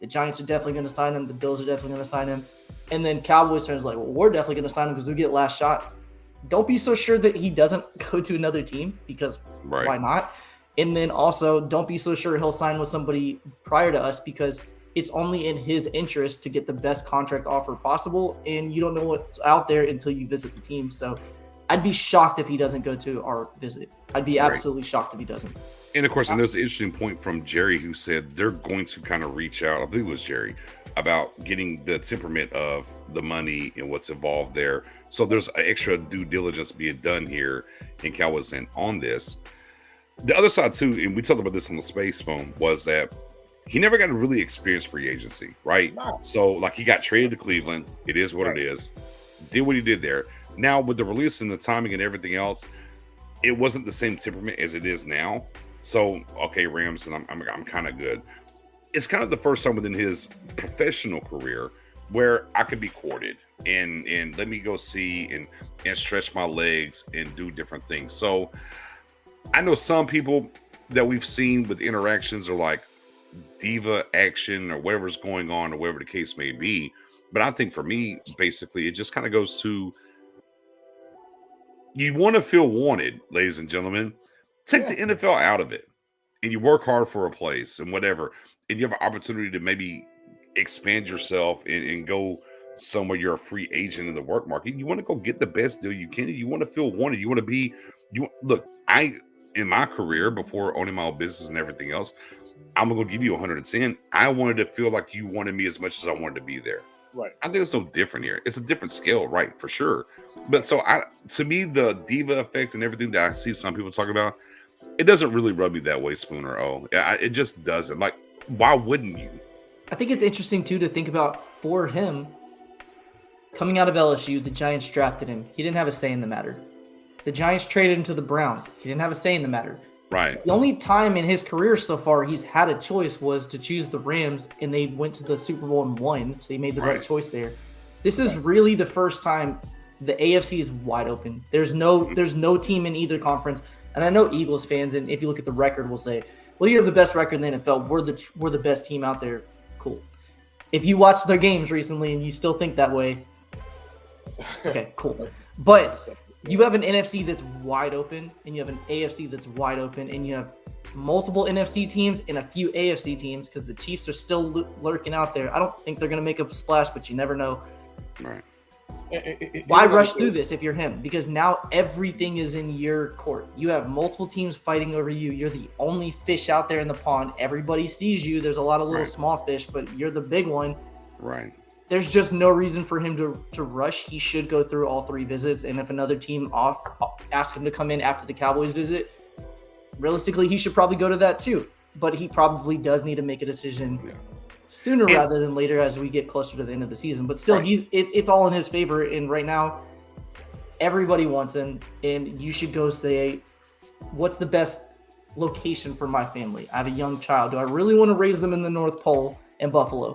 the Giants are definitely going to sign him, the Bills are definitely going to sign him, and then Cowboys fans are like, well, we're definitely going to sign him because we get last shot. Don't be so sure that he doesn't go to another team, because why not? And then also don't be so sure he'll sign with somebody prior to us, because it's only in his interest to get the best contract offer possible, and you don't know what's out there until you visit the team. So I'd be shocked if he doesn't go to our visit. I'd be absolutely shocked if he doesn't. And of course, and there's an interesting point from Jerry, who said they're going to kind of reach out, I believe it was Jerry, about getting the temperament of the money and what's involved there. So there's an extra due diligence being done here in Cowboys and on this. The other side too, and we talked about this on the Space Phone, was that he never got to really experience free agency, right? No. So like, he got traded to Cleveland. It is what it is. Did what he did there. Now with the release and the timing and everything else, it wasn't the same temperament as it is now. So, okay, Rams, and I'm kind of good. It's kind of the first time within his professional career where I could be courted and let me go see and stretch my legs and do different things. So I know some people that we've seen with interactions are like diva action or whatever's going on or whatever the case may be. But I think for me, basically, it just kind of goes to, you want to feel wanted, ladies and gentlemen. Take the NFL out of it, and you work hard for a place and whatever, and you have an opportunity to maybe expand yourself and go somewhere. You're a free agent in the work market. You want to go get the best deal you can. You want to feel wanted. You want to be. Look. In my career before owning my own business and everything else, I'm gonna give you 110. I wanted to feel like you wanted me as much as I wanted to be there. Right. I think it's no different here. It's a different scale, right? For sure. But so to me, the diva effect and everything that I see some people talk about, it doesn't really rub me that way, Spooner. It just doesn't. Like, why wouldn't you? I think it's interesting too to think about for him coming out of LSU. The Giants drafted him. He didn't have a say in the matter. The Giants traded him to the Browns. He didn't have a say in the matter. Right. The only time in his career so far he's had a choice was to choose the Rams, and they went to the Super Bowl and won, so he made the right choice there. This is really the first time the AFC is wide open. There's no team in either conference, and I know Eagles fans, and if you look at the record, will say, well, you have the best record in the NFL. We're the best team out there. Cool. If you watch their games recently and you still think that way, okay, cool. But you have an NFC that's wide open, and you have an AFC that's wide open, and you have multiple NFC teams and a few AFC teams because the Chiefs are still lurking out there. I don't think they're going to make a splash, but you never know. Right. Why rush through this if you're him? Because now everything is in your court. You have multiple teams fighting over you. You're the only fish out there in the pond. Everybody sees you. There's a lot of little small fish, but you're the big one. Right. There's just no reason for him to rush. He should go through all 3 visits. And if another team asks him to come in after the Cowboys visit, realistically, he should probably go to that too. But he probably does need to make a decision sooner rather than later as we get closer to the end of the season. But still, it's all in his favor. And right now, everybody wants him. And you should go say, what's the best location for my family? I have a young child. Do I really want to raise them in the North Pole and Buffalo?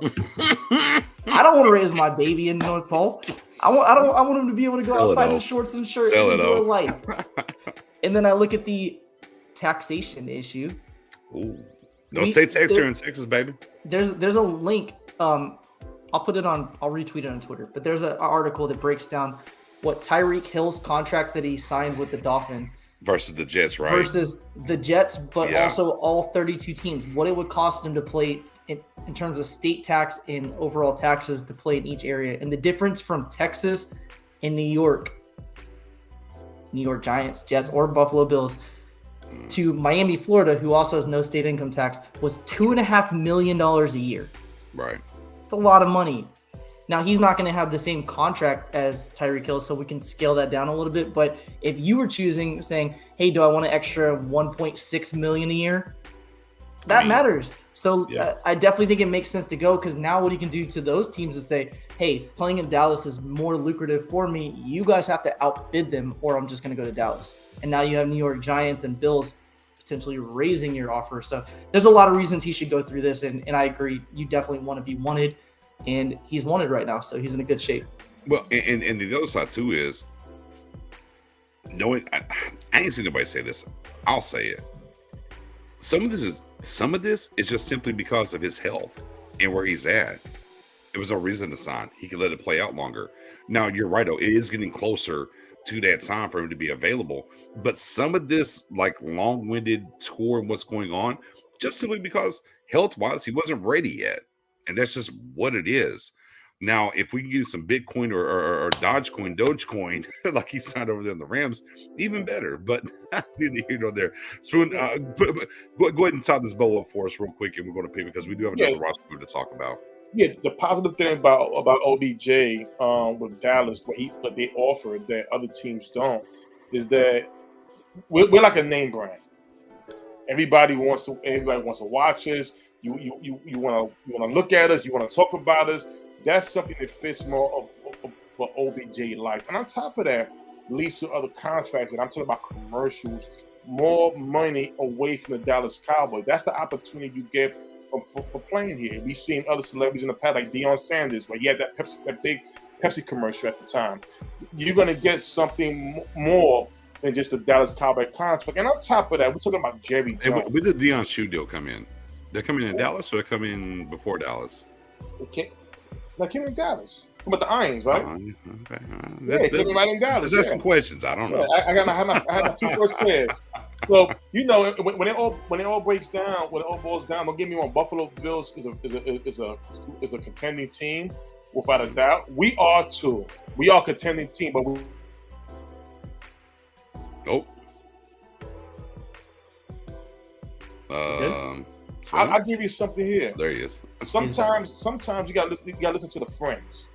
I don't want to raise my baby in the North Pole. I want him to be able to go outside in shorts and shirt and enjoy life. And then I look at the taxation issue. Ooh. No state tax here in Texas, baby. There's a link. I'll retweet it on Twitter. But there's an article that breaks down what Tyreek Hill's contract that he signed with the Dolphins versus the Jets, right? Versus the Jets, but also all 32 teams. What it would cost him to play in terms of state tax and overall taxes to play in each area. And the difference from Texas and New York Giants, Jets, or Buffalo Bills to Miami, Florida, who also has no state income tax, was $2.5 million a year. Right. It's a lot of money. Now, he's not going to have the same contract as Tyreek Hill, so we can scale that down a little bit. But if you were saying, hey, do I want an extra $1.6 million a year? That matters. So I definitely think it makes sense to go, because now what you can do to those teams is say, hey, playing in Dallas is more lucrative for me. You guys have to outbid them, or I'm just going to go to Dallas. And now you have New York Giants and Bills potentially raising your offer. So there's a lot of reasons he should go through this. And I agree. You definitely want to be wanted. And he's wanted right now. So he's in a good shape. Well, and the other side, too, is knowing I ain't seen nobody say this. I'll say it. Some of this is just simply because of his health and where he's at. There was no reason to sign. He could let it play out longer. Now, you're right, though. It is getting closer to that time for him to be available. But some of this, like, long-winded tour and what's going on, just simply because health-wise, he wasn't ready yet. And that's just what it is. Now, if we can use some Bitcoin or Dogecoin, like he signed over there in the Rams, even better. But neither here nor there. Spoon, go ahead and top this bowl up for us real quick, and we're going to pivot because we do have another roster to talk about. Yeah, the positive thing about OBJ with Dallas, what they offer that other teams don't, is that we're like a name brand. Everybody wants to watch us. You want to look at us. You want to talk about us. That's something that fits more of what OBJ like. And on top of that, leads to other contracts. And I'm talking about commercials, more money away from the Dallas Cowboys. That's the opportunity you get for playing here. We've seen other celebrities in the past, like Deion Sanders, where he had that big Pepsi commercial at the time. You're going to get something more than just the Dallas Cowboy contract. And on top of that, we're talking about Jerry Jones. Hey, when did the Deion shoe deal come in? They're coming in Dallas, or they're coming before Dallas? They came in Dallas. About the Irons, right? Okay. Came right in Dallas. There's some questions. I don't know. I had my 2 first players. So when it all breaks down, when it all boils down, don't get me wrong. Buffalo Bills is a contending team, without a doubt. We are too. We are a contending team, but we. Nope. I'll give you something here. There he is. Sometimes you gotta listen to the friends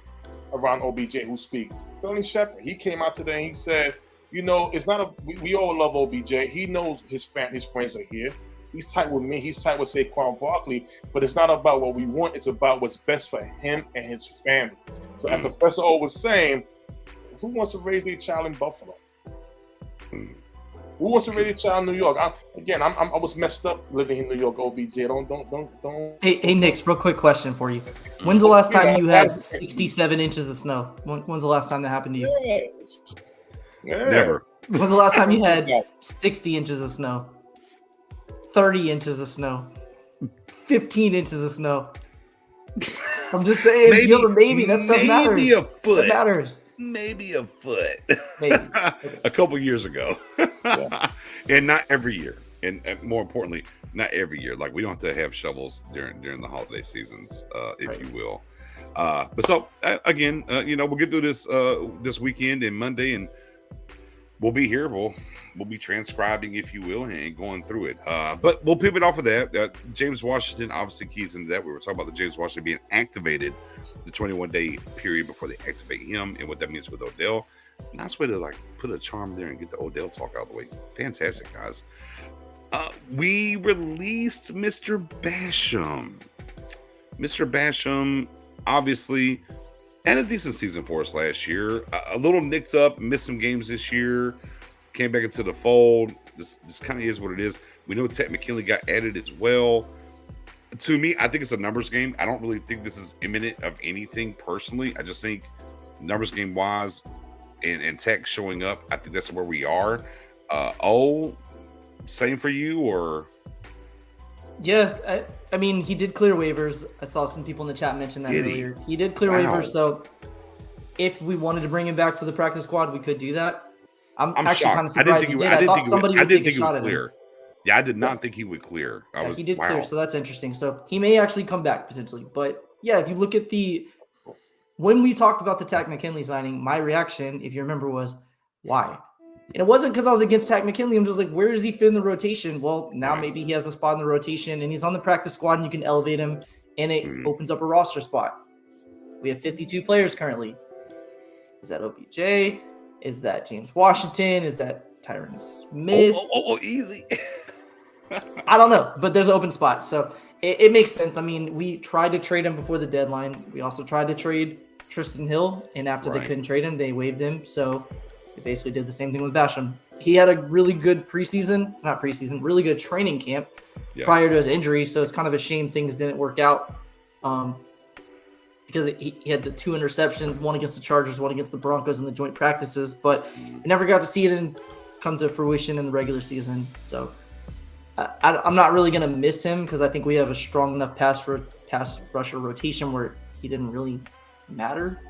around OBJ who speak. Sterling Shepard, he came out today and he said, it's not we all love OBJ. He knows his friends are here. He's tight with me. He's tight with Saquon Barkley. But it's not about what we want. It's about what's best for him and his family. So as Professor O was saying, who wants to raise their child in Buffalo? Who wants to raise a child in New York? I was messed up living in New York. OBJ, don't. Hey, Nix, real quick question for you. When's the last time you had 67 inches of snow? When's the last time that happened to you? Yeah. Never. When's the last time you had 60 inches of snow? 30 inches of snow? 15 inches of snow? I'm just saying, maybe that stuff matters. Maybe a foot. It matters. Maybe a foot. Maybe. A couple years ago. And not every year. And more importantly, not every year. Like, we don't have to have shovels during the holiday seasons, if you will. But so, again, we'll get through this weekend and Monday, and we'll be here. We'll be transcribing, if you will, and going through it. But we'll pivot off of that. James Washington obviously keys into that. We were talking about the James Washington being activated the 21-day period before they activate him, and what that means with Odell. Nice way to put a charm there and get the Odell talk out of the way. Fantastic, guys. We released Mr. Basham. Mr. Basham obviously had a decent season for us last year. A little nicked up, missed some games this year, came back into the fold. This kind of is what it is. We know Ted McKinley got added as well. To me, I think it's a numbers game. I don't really think this is imminent of anything personally. I just think numbers game wise and Tech showing up, I think that's where we are. Same for you, or? Yeah, I mean, he did clear waivers. I saw some people in the chat mention that earlier. He did clear waivers, so if we wanted to bring him back to the practice squad, we could do that. I'm actually shocked. kind of surprised he did. I thought somebody would take a shot at him. Yeah, I did not think he would clear. He did clear, so that's interesting. So he may actually come back potentially. But yeah, if you look at when we talked about the Takk McKinley signing, my reaction, if you remember, was why? And it wasn't because I was against Takk McKinley. I'm just like, where does he fit in the rotation? Well, now maybe he has a spot in the rotation and he's on the practice squad and you can elevate him and it opens up a roster spot. We have 52 players currently. Is that OBJ? Is that James Washington? Is that Tyron Smith? Easy. I don't know, but there's an open spot. So it makes sense. I mean, we tried to trade him before the deadline. We also tried to trade Tristan Hill, and after they couldn't trade him, they waived him. So they basically did the same thing with Basham. He had a really good really good training camp prior to his injury. So it's kind of a shame things didn't work out because he had the 2 interceptions, one against the Chargers, one against the Broncos in the joint practices, but I never got to see it come to fruition in the regular season. So I'm not really going to miss him because I think we have a strong enough pass rusher rotation where he didn't really matter,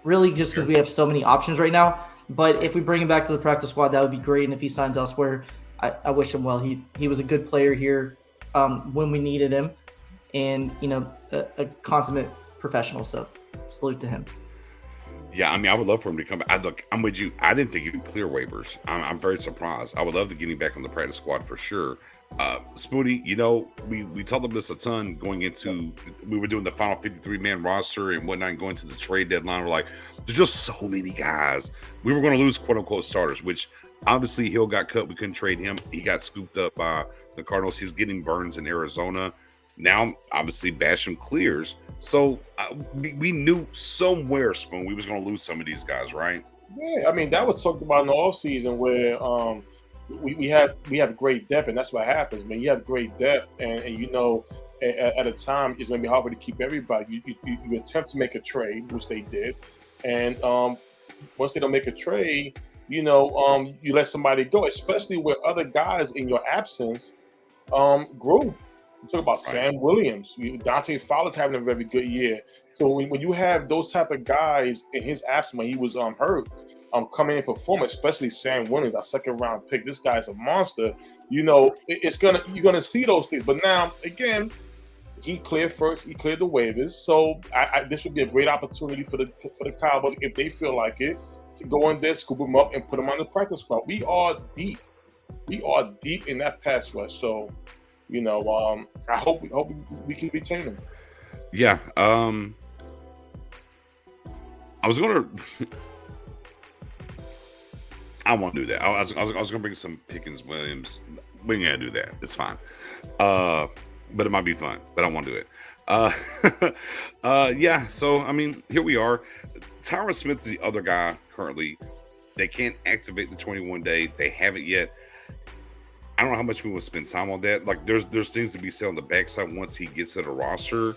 really, just because we have so many options right now. But if we bring him back to the practice squad, that would be great. And if he signs elsewhere, I wish him well. He was a good player here when we needed him, and a consummate professional. So salute to him. Yeah, I mean, I would love for him to come back. I'm with you. I didn't think he would clear waivers. I'm very surprised. I would love to get him back on the practice squad for sure. Spoonie, we told him this a ton going into, we were doing the final 53-man roster and whatnot, going to the trade deadline. We're like, there's just so many guys. We were going to lose quote-unquote starters, which obviously Hill got cut. We couldn't trade him. He got scooped up by the Cardinals. He's getting burns in Arizona. Now, obviously, Basham clears. So we knew somewhere, Spoon, we was going to lose some of these guys, right? Yeah, I mean, that was talked about in the offseason where we have great depth, and that's what happens, man. You have great depth, and at a time, it's going to be harder to keep everybody. You attempt to make a trade, which they did, and once they don't make a trade, you let somebody go, especially where other guys in your absence grew. You talk about Sam Williams. Dante Fowler's having a very good year. So when you have those type of guys in his absence, when he was hurt, coming in and performing, especially Sam Williams, our second-round pick. This guy's a monster. You're gonna see those things. But now, again, he cleared first. He cleared the waivers. So this would be a great opportunity for the Cowboys, if they feel like it, to go in there, scoop him up, and put him on the practice squad. We are deep. We are deep in that pass rush. So. I hope we can retain him. Yeah. I was gonna. I won't do that. I was gonna bring some Pickens Williams. We ain't gonna do that. It's fine. But it might be fun. But I won't do it. Yeah. So I mean, here we are. Tyron Smith is the other guy currently. They can't activate the 21 day. They haven't yet. I don't know how much we will spend time on that. Like there's things to be said on the backside once he gets to the roster.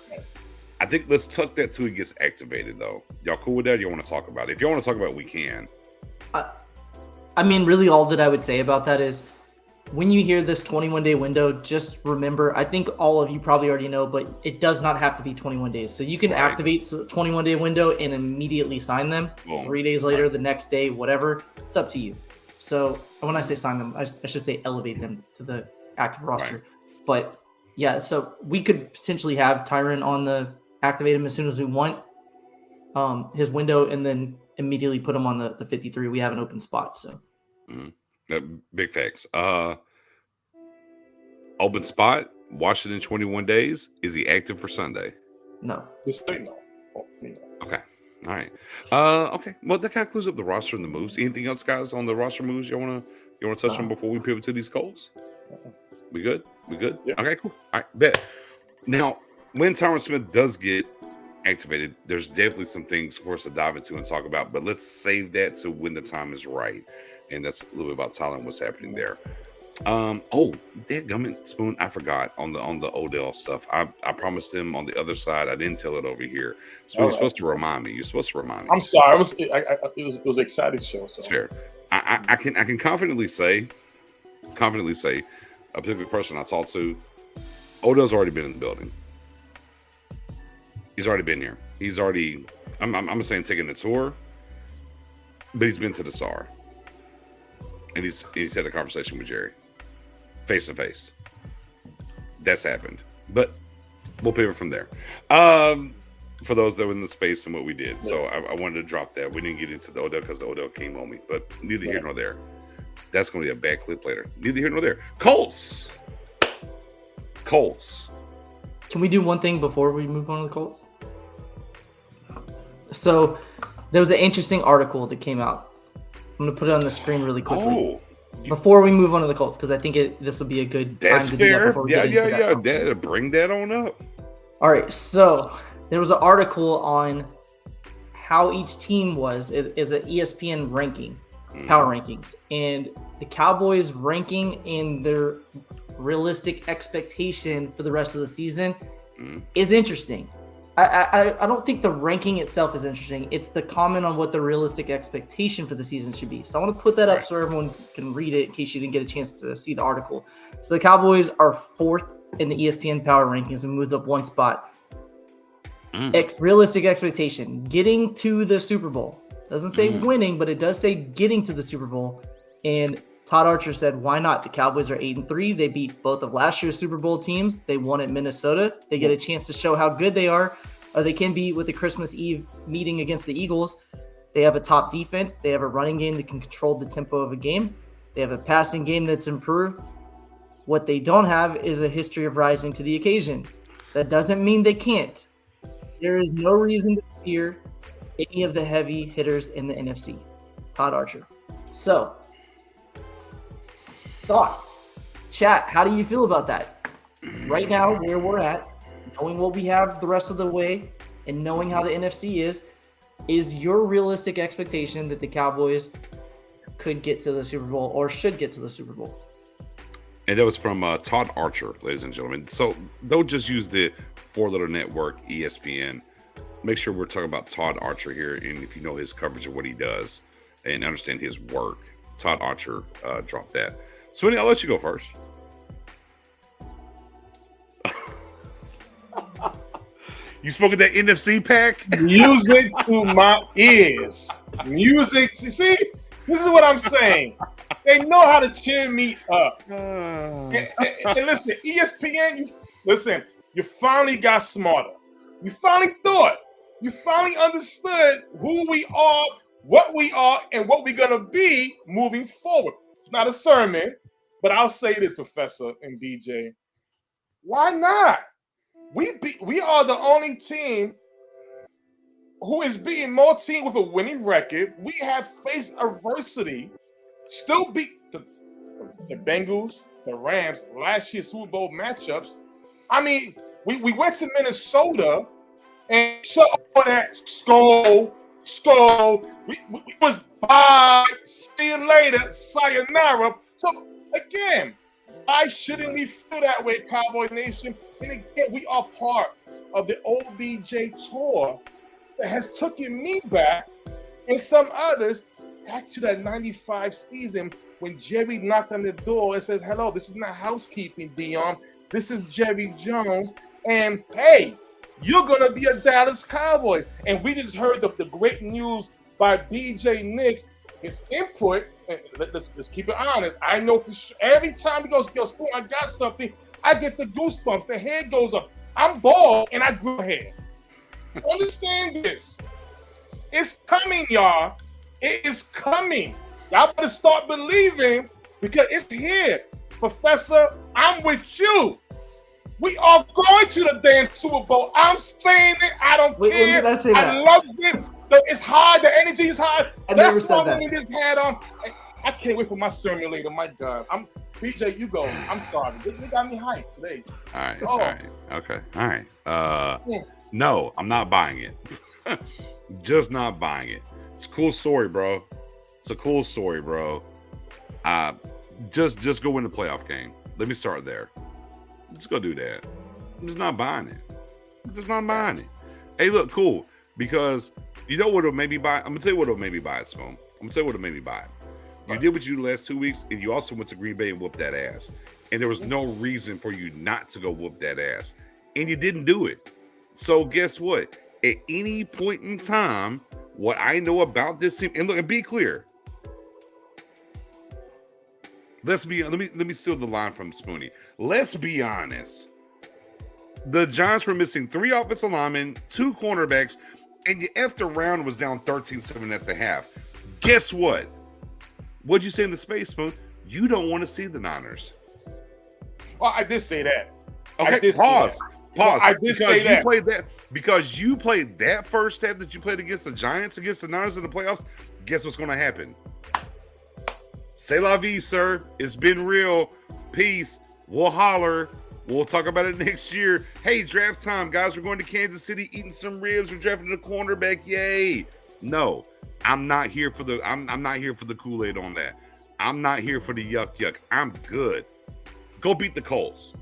I think let's tuck that till he gets activated though. Y'all cool with that? You want to talk about it? If y'all want to talk about it, we can. I mean, really all that I would say about that is when you hear this 21-day window, just remember, I think all of you probably already know, but it does not have to be 21 days. So you can activate the 21-day window and immediately sign them. Boom. 3 days later, the next day, whatever. It's up to you. So when I say sign them, I should say elevate them to the active roster. Right. But yeah, so we could potentially have Tyron on the activate him as soon as we want his window and then immediately put him on the 53. We have an open spot. So big facts. Open spot, Washington 21 days. Is he active for Sunday? No. Just say no. Okay. All right. Okay. Well, that kind of clues up the roster and the moves. Anything else, guys, on the roster moves you want to touch on before we pivot to these Colts? We good? We good? Yeah. Okay, cool. All right, bet. Now, when Tyron Smith does get activated, there's definitely some things for us to dive into and talk about, but let's save that to when the time is right. And that's a little bit about Tyler and what's happening there. Dadgummit, Spoon, I forgot on the Odell stuff. I promised him on the other side. I didn't tell it over here. Spoon, you're supposed to remind me. You're supposed to remind me. I'm sorry. It was an exciting show. So. It's fair. I can confidently say, a particular person I talked to, Odell's already been in the building. He's already been here. He's already, I'm saying taking the tour, but he's been to the SAR. And he's had a conversation with Jerry, face to face. That's happened, but we'll pivot from there. For those that were in the space and what we did, so I wanted to drop that. We didn't get into the Odell because the Odell came on me, but neither here nor there. That's going to be a bad clip later. Neither here nor there. Colts. Can we do one thing before we move on to the Colts? So there was an interesting article that came out. I'm going to put it on the screen really quickly before we move on to the Colts, because I think this would be a good time to do that before we get into that. Bring that on up. All right, so there was an article on how each team was. It is an ESPN ranking, power rankings, and the Cowboys ranking and their realistic expectation for the rest of the season is interesting. I don't think the ranking itself is interesting. It's the comment on what the realistic expectation for the season should be. So I want to put that up so everyone can read it in case you didn't get a chance to see the article. So the Cowboys are 4th in the ESPN power rankings and moved up 1 spot. Realistic expectation, getting to the Super Bowl. Doesn't say winning, but it does say getting to the Super Bowl. And Todd Archer said, why not? The Cowboys are 8-3. They beat both of last year's Super Bowl teams. They won at Minnesota. They get a chance to show how good they are. They can be with the Christmas Eve meeting against the Eagles. They have a top defense. They have a running game that can control the tempo of a game. They have a passing game that's improved. What they don't have is a history of rising to the occasion. That doesn't mean they can't. There is no reason to fear any of the heavy hitters in the NFC. Todd Archer. So, thoughts? Chat, how do you feel about that? Right now, where we're at, knowing what we have the rest of the way and knowing how the NFC is your realistic expectation that the Cowboys could get to the Super Bowl or should get to the Super Bowl? And that was from Todd Archer, ladies and gentlemen. So don't just use the 4-letter network, ESPN. Make sure we're talking about Todd Archer here. And if you know his coverage of what he does and understand his work, Todd Archer dropped that. Sweeney, I'll let you go first. You spoke of that NFC pack? Music to my ears. Music. See, this is what I'm saying. They know how to cheer me up. And listen, ESPN, you finally got smarter. You finally thought. You finally understood who we are, what we are, and what we're going to be moving forward. It's not a sermon, but I'll say this, Professor and BJ. Why not? We are the only team who is beating more teams with a winning record. We have faced adversity, still beat the Bengals, the Rams, last year's Super Bowl matchups. I mean, we went to Minnesota and shut all that skull, So we was bye. See you later. Sayonara. So again, why shouldn't we feel that way, Cowboy Nation? And again, we are part of the OBJ tour that has taken me back and some others back to that 95 season when Jerry knocked on the door and says, hello, this is not housekeeping, Dion. This is Jerry Jones. And hey, you're going to be a Dallas Cowboys. And we just heard the great news by BJ Nix, his input. And let's keep it honest. I know for sure, every time he goes, yo, Spoon, I got something, I get the goosebumps. The head goes up. I'm bald and I grew hair. Understand this. It's coming, y'all. It is coming. Y'all better start believing because it's here. Professor, I'm with you. We are going to the damn Super Bowl. I'm saying it. I don't care. When did I say that? I love it. It's hard. The energy is high. I never That's said why that. we this hat on. I can't wait for my sermon later. My God. BJ, you go. I'm sorry. You got me hyped today. All right. Oh. All right. Okay. All right. No, I'm not buying it. Just not buying it. It's a cool story, bro. It's a cool story, bro. Just go win the playoff game. Let me start there. Let's go do that. I'm just not buying it. I'm just not buying it. Hey, look, cool. Because you know what it'll maybe buy? I'm gonna tell you what it'll maybe buy it, Spoon. I'm gonna tell you what it'll maybe buy it. You did what you did the last 2 weeks, and you also went to Green Bay and whooped that ass. And there was no reason for you not to go whoop that ass. And you didn't do it. So guess what? At any point in time, what I know about this team, and look, and be clear. Let me steal the line from Spoonie. Let's be honest. The Giants were missing 3 offensive linemen, 2 cornerbacks, and you after round was down 13-7 at the half. Guess what? What'd you say in the space, Spoon? You don't want to see the Niners. Well, I did say that. Okay, pause. Pause. I did say that. Because you played that first half that you played against the Giants, against the Niners in the playoffs. Guess what's going to happen? C'est la vie, sir. It's been real. Peace. We'll holler. We'll talk about it next year. Hey, draft time, guys. We're going to Kansas City, eating some ribs. We're drafting a cornerback. Yay! No, I'm not here for the. I'm not here for the Kool-Aid on that. I'm not here for the yuck. I'm good. Go beat the Colts.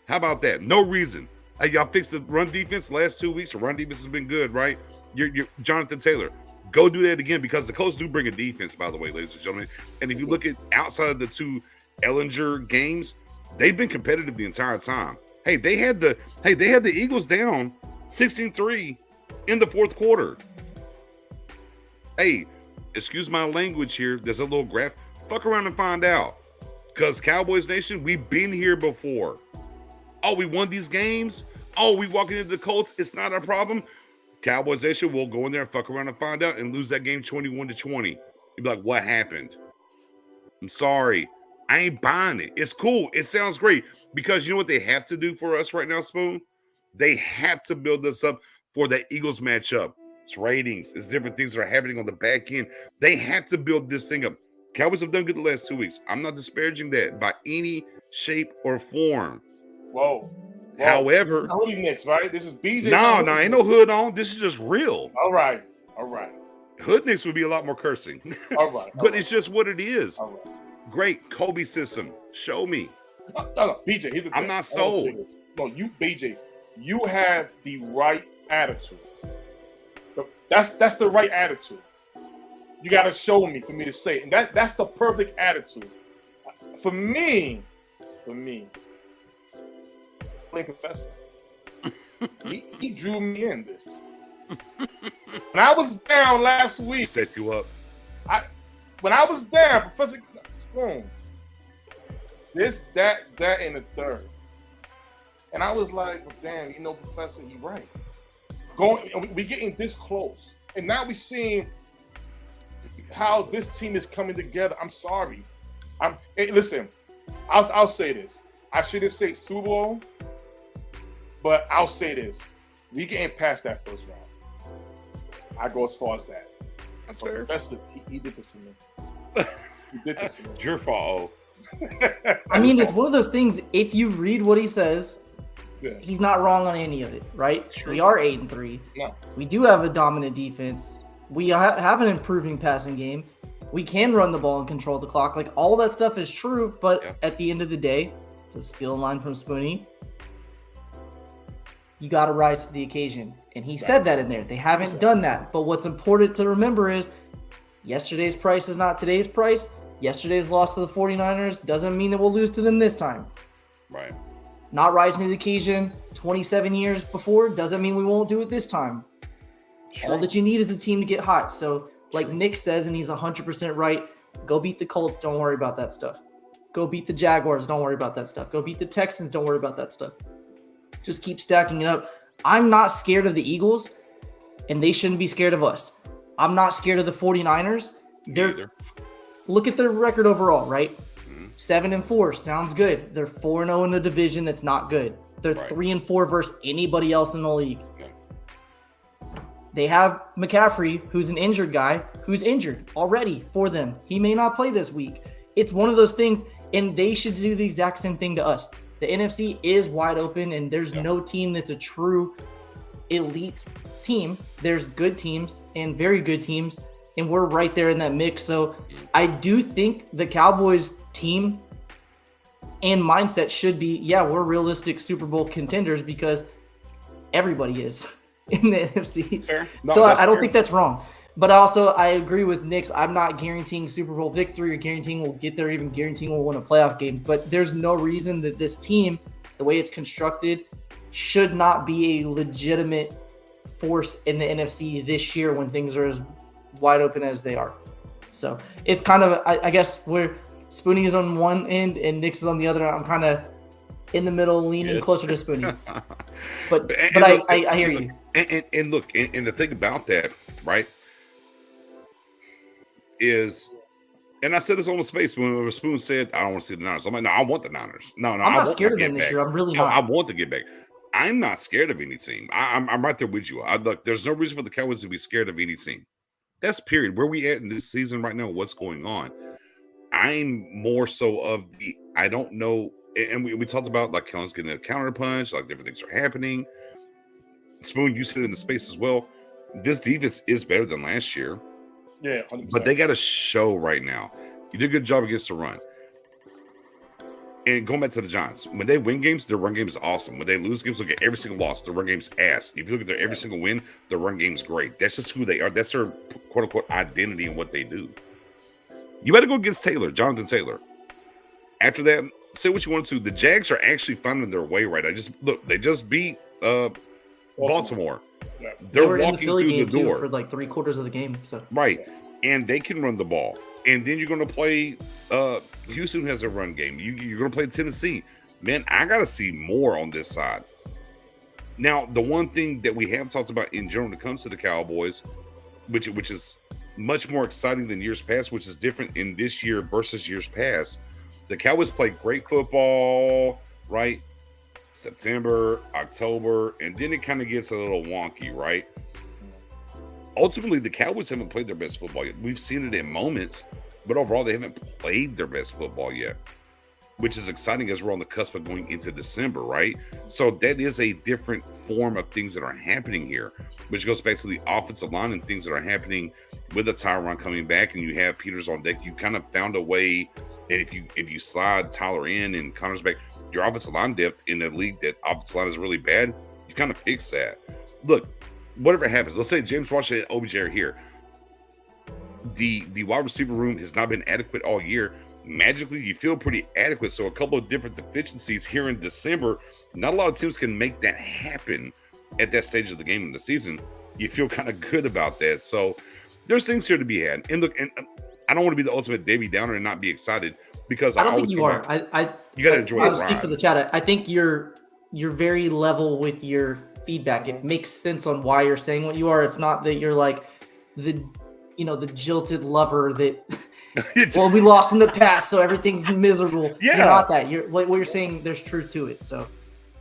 How about that? No reason. Hey, y'all fixed the run defense last 2 weeks. The run defense has been good, right? You're Jonathan Taylor. Go do that again because the Colts do bring a defense, by the way, ladies and gentlemen. And if you look at outside of the 2 Ellinger games, they've been competitive the entire time. Hey, they had the Eagles down 16-3 in the fourth quarter. Hey, excuse my language here. There's a little graph. Fuck around and find out. Because Cowboys Nation, we've been here before. Oh, we won these games? Oh, we walking into the Colts? It's not a problem. Cowboys Nation will go in there and fuck around and find out and lose that game 21-20. You'd be like, what happened? I'm sorry. I ain't buying it. It's cool. It sounds great. Because you know what they have to do for us right now, Spoon? They have to build us up for that Eagles matchup. It's ratings. It's different things that are happening on the back end. They have to build this thing up. Cowboys have done good the last 2 weeks. I'm not disparaging that by any shape or form. Whoa. However, Hoodie Knicks, right? This is BJ. No, ain't no hood on. This is just real. All right. Hood Knicks would be a lot more cursing. All right. But it's just what it is. All right. Great. Kobe system. Show me. No, BJ, here's the thing. I'm not sold. No, BJ, you have the right attitude. That's the right attitude. You got to show me for me to say it. And that's the perfect attitude. For me, Professor, he drew me in this. When I was down last week, He set you up. when I was down, Professor Spoon, this, that, and the third. And I was like, well, damn, you know, Professor, you're right. We're getting this close. And now we're seeing how this team is coming together. I'm sorry. Hey, listen, I'll say this. I shouldn't say Super Bowl, but I'll say this. We getting past that first round. I go as far as that. That's But fair. Professor, he did this to me. He did this to me. It's your fault. I mean, it's one of those things. If you read what he says, Yeah. he's not wrong on any of it, right? Sure. We are 8-3. No. We do have a dominant defense. We have an improving passing game. We can run the ball and control the clock. Like, all that stuff is true, but at the end of the day, to steal a line from Spoonie, you got to rise to the occasion. And he said that in there. They haven't done that. But what's important to remember is yesterday's price is not today's price. Yesterday's loss to the 49ers doesn't mean that we'll lose to them this time. Right. Not rising to the occasion 27 years before doesn't mean we won't do it this time. Sure. All that you need is the team to get hot. So, like Nick says, and he's 100% right, go beat the Colts. Don't worry about that stuff. Go beat the Jaguars. Don't worry about that stuff. Go beat the Texans. Don't worry about that stuff. Just keep stacking it up. I'm not scared of the Eagles, and they shouldn't be scared of us. I'm not scared of the 49ers. Look at their record overall, right? 7-4 sounds good. They're 4-0 in a division that's not good. They're 3-4 versus anybody else in the league. They have McCaffrey, who's an injured guy, who's injured already for them. He may not play this week. It's one of those things, and they should do the exact same thing to us. The NFC is wide open, and there's no team that's a true elite team. There's good teams and very good teams, and we're right there in that mix. So I do think the Cowboys team and mindset should be, we're realistic Super Bowl contenders because everybody is in the NFC. Fair. So I don't think that's wrong. But also, I agree with Nick's. I'm not guaranteeing Super Bowl victory or guaranteeing we'll get there, even guaranteeing we'll win a playoff game. But there's no reason that this team, the way it's constructed, should not be a legitimate force in the NFC this year when things are as wide open as they are. So it's kind of, I guess, where Spoonie is on one end and Nick's is on the other. I'm kind of in the middle, leaning closer to Spoonie. But I hear you. And look, and the thing about that, right, is, and I said this on the space when Spoon said, I don't want to see the Niners. I'm like, no, I want the Niners. No, I'm not scared of them this year. I'm really not. I want to get back. I'm not scared of any team. I'm right there with you. Look, there's no reason for the Cowboys to be scared of any team. That's period. Where we at in this season right now, what's going on? I'm more so of the, I don't know. And we talked about like Kellen's getting a counter punch, like different things are happening. Spoon, you said it in the space as well. This defense is better than last year. Yeah, 100%. But they got to show right now. You did a good job against the run. And going back to the Giants, when they win games, their run game is awesome. When they lose games, look at every single loss, their run game's ass. If you look at their every single win, their run game's great. That's just who they are. That's their quote unquote identity and what they do. You better go against Taylor, Jonathan Taylor. After that, say what you want to. The Jags are actually finding their way right. They just beat Baltimore. Yeah. They're were walking in the through the door for like 3/4 of the game. So right, and they can run the ball. And then you're going to play. Houston has a run game. You're going to play Tennessee. Man, I got to see more on this side. Now, the one thing that we have talked about in general when it comes to the Cowboys, which is much more exciting than years past, which is different in this year versus years past. The Cowboys play great football, right? September, October, and then it kind of gets a little wonky, right? Ultimately, the Cowboys haven't played their best football yet. We've seen it in moments, but overall, they haven't played their best football yet, which is exciting as we're on the cusp of going into December, right? So that is a different form of things that are happening here, which goes back to the offensive line and things that are happening with the Tyron coming back, and you have Peters on deck. You kind of found a way, and if you slide Tyler in and Connor's back, your offensive line depth in the league that offensive line is really bad, you kind of fix that. Look, whatever happens, let's say James Washington and OBJ are here. The wide receiver room has not been adequate all year. Magically, you feel pretty adequate. So a couple of different deficiencies here in December. Not a lot of teams can make that happen at that stage of the game in the season. You feel kind of good about that. So there's things here to be had. And look, and I don't want to be the ultimate Debbie Downer and not be excited because I don't think you are. You got to enjoy the ride. Speak for the chat. I think you're very level with your feedback. It makes sense on why you're saying what you are. It's not that you're like the jilted lover that well, we lost in the past, so everything's miserable. Yeah. You're not that. What you're saying, there's truth to it. So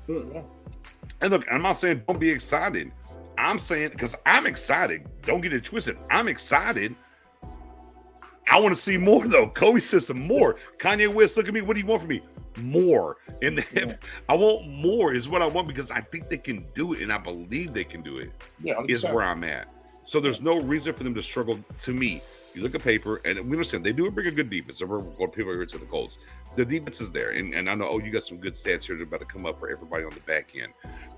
and look, I'm not saying don't be excited. I'm saying because I'm excited. Don't get it twisted. I'm excited. I want to see more though. Kobe says some more. Kanye West, look at me. What do you want from me? More. And I want more is what I want because I think they can do it and I believe they can do it. Yeah, 100%. Is where I'm at. So there's no reason for them to struggle. To me, you look at paper, and we understand they do bring a good defense. So we're going people here to the Colts. The defense is there, and I know. Oh, you got some good stats here that are about to come up for everybody on the back end,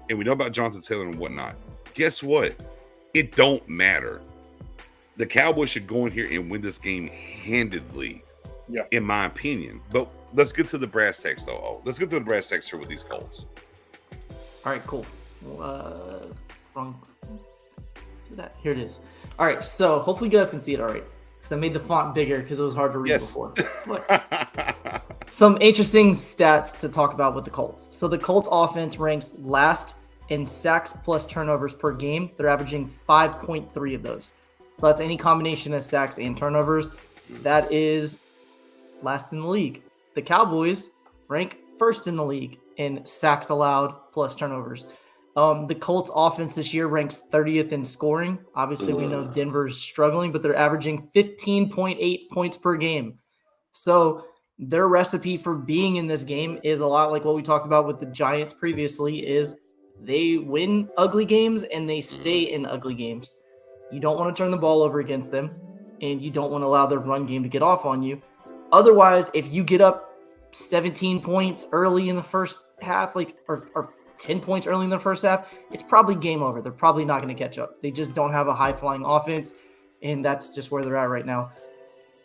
and we know about Jonathan Taylor and whatnot. Guess what? It don't matter. The Cowboys should go in here and win this game handedly, in my opinion. But let's get to the brass tacks, though. Oh, let's get to the brass tacks here with these Colts. All right, cool. Wrong. Do that. Here it is. All right, so hopefully you guys can see it all right, because I made the font bigger because it was hard to read before. Look. Some interesting stats to talk about with the Colts. So the Colts offense ranks last in sacks plus turnovers per game. They're averaging 5.3 of those. So that's any combination of sacks and turnovers. That is last in the league. The Cowboys rank first in the league in sacks allowed plus turnovers. The Colts offense this year ranks 30th in scoring. Obviously, we know Denver's struggling, but they're averaging 15.8 points per game. So their recipe for being in this game is a lot like what we talked about with the Giants previously, is they win ugly games and they stay in ugly games. You don't want to turn the ball over against them, and you don't want to allow their run game to get off on you. Otherwise, if you get up 17 points early in the first half, or 10 points early in the first half, it's probably game over. They're probably not going to catch up. They just don't have a high-flying offense, and that's just where they're at right now.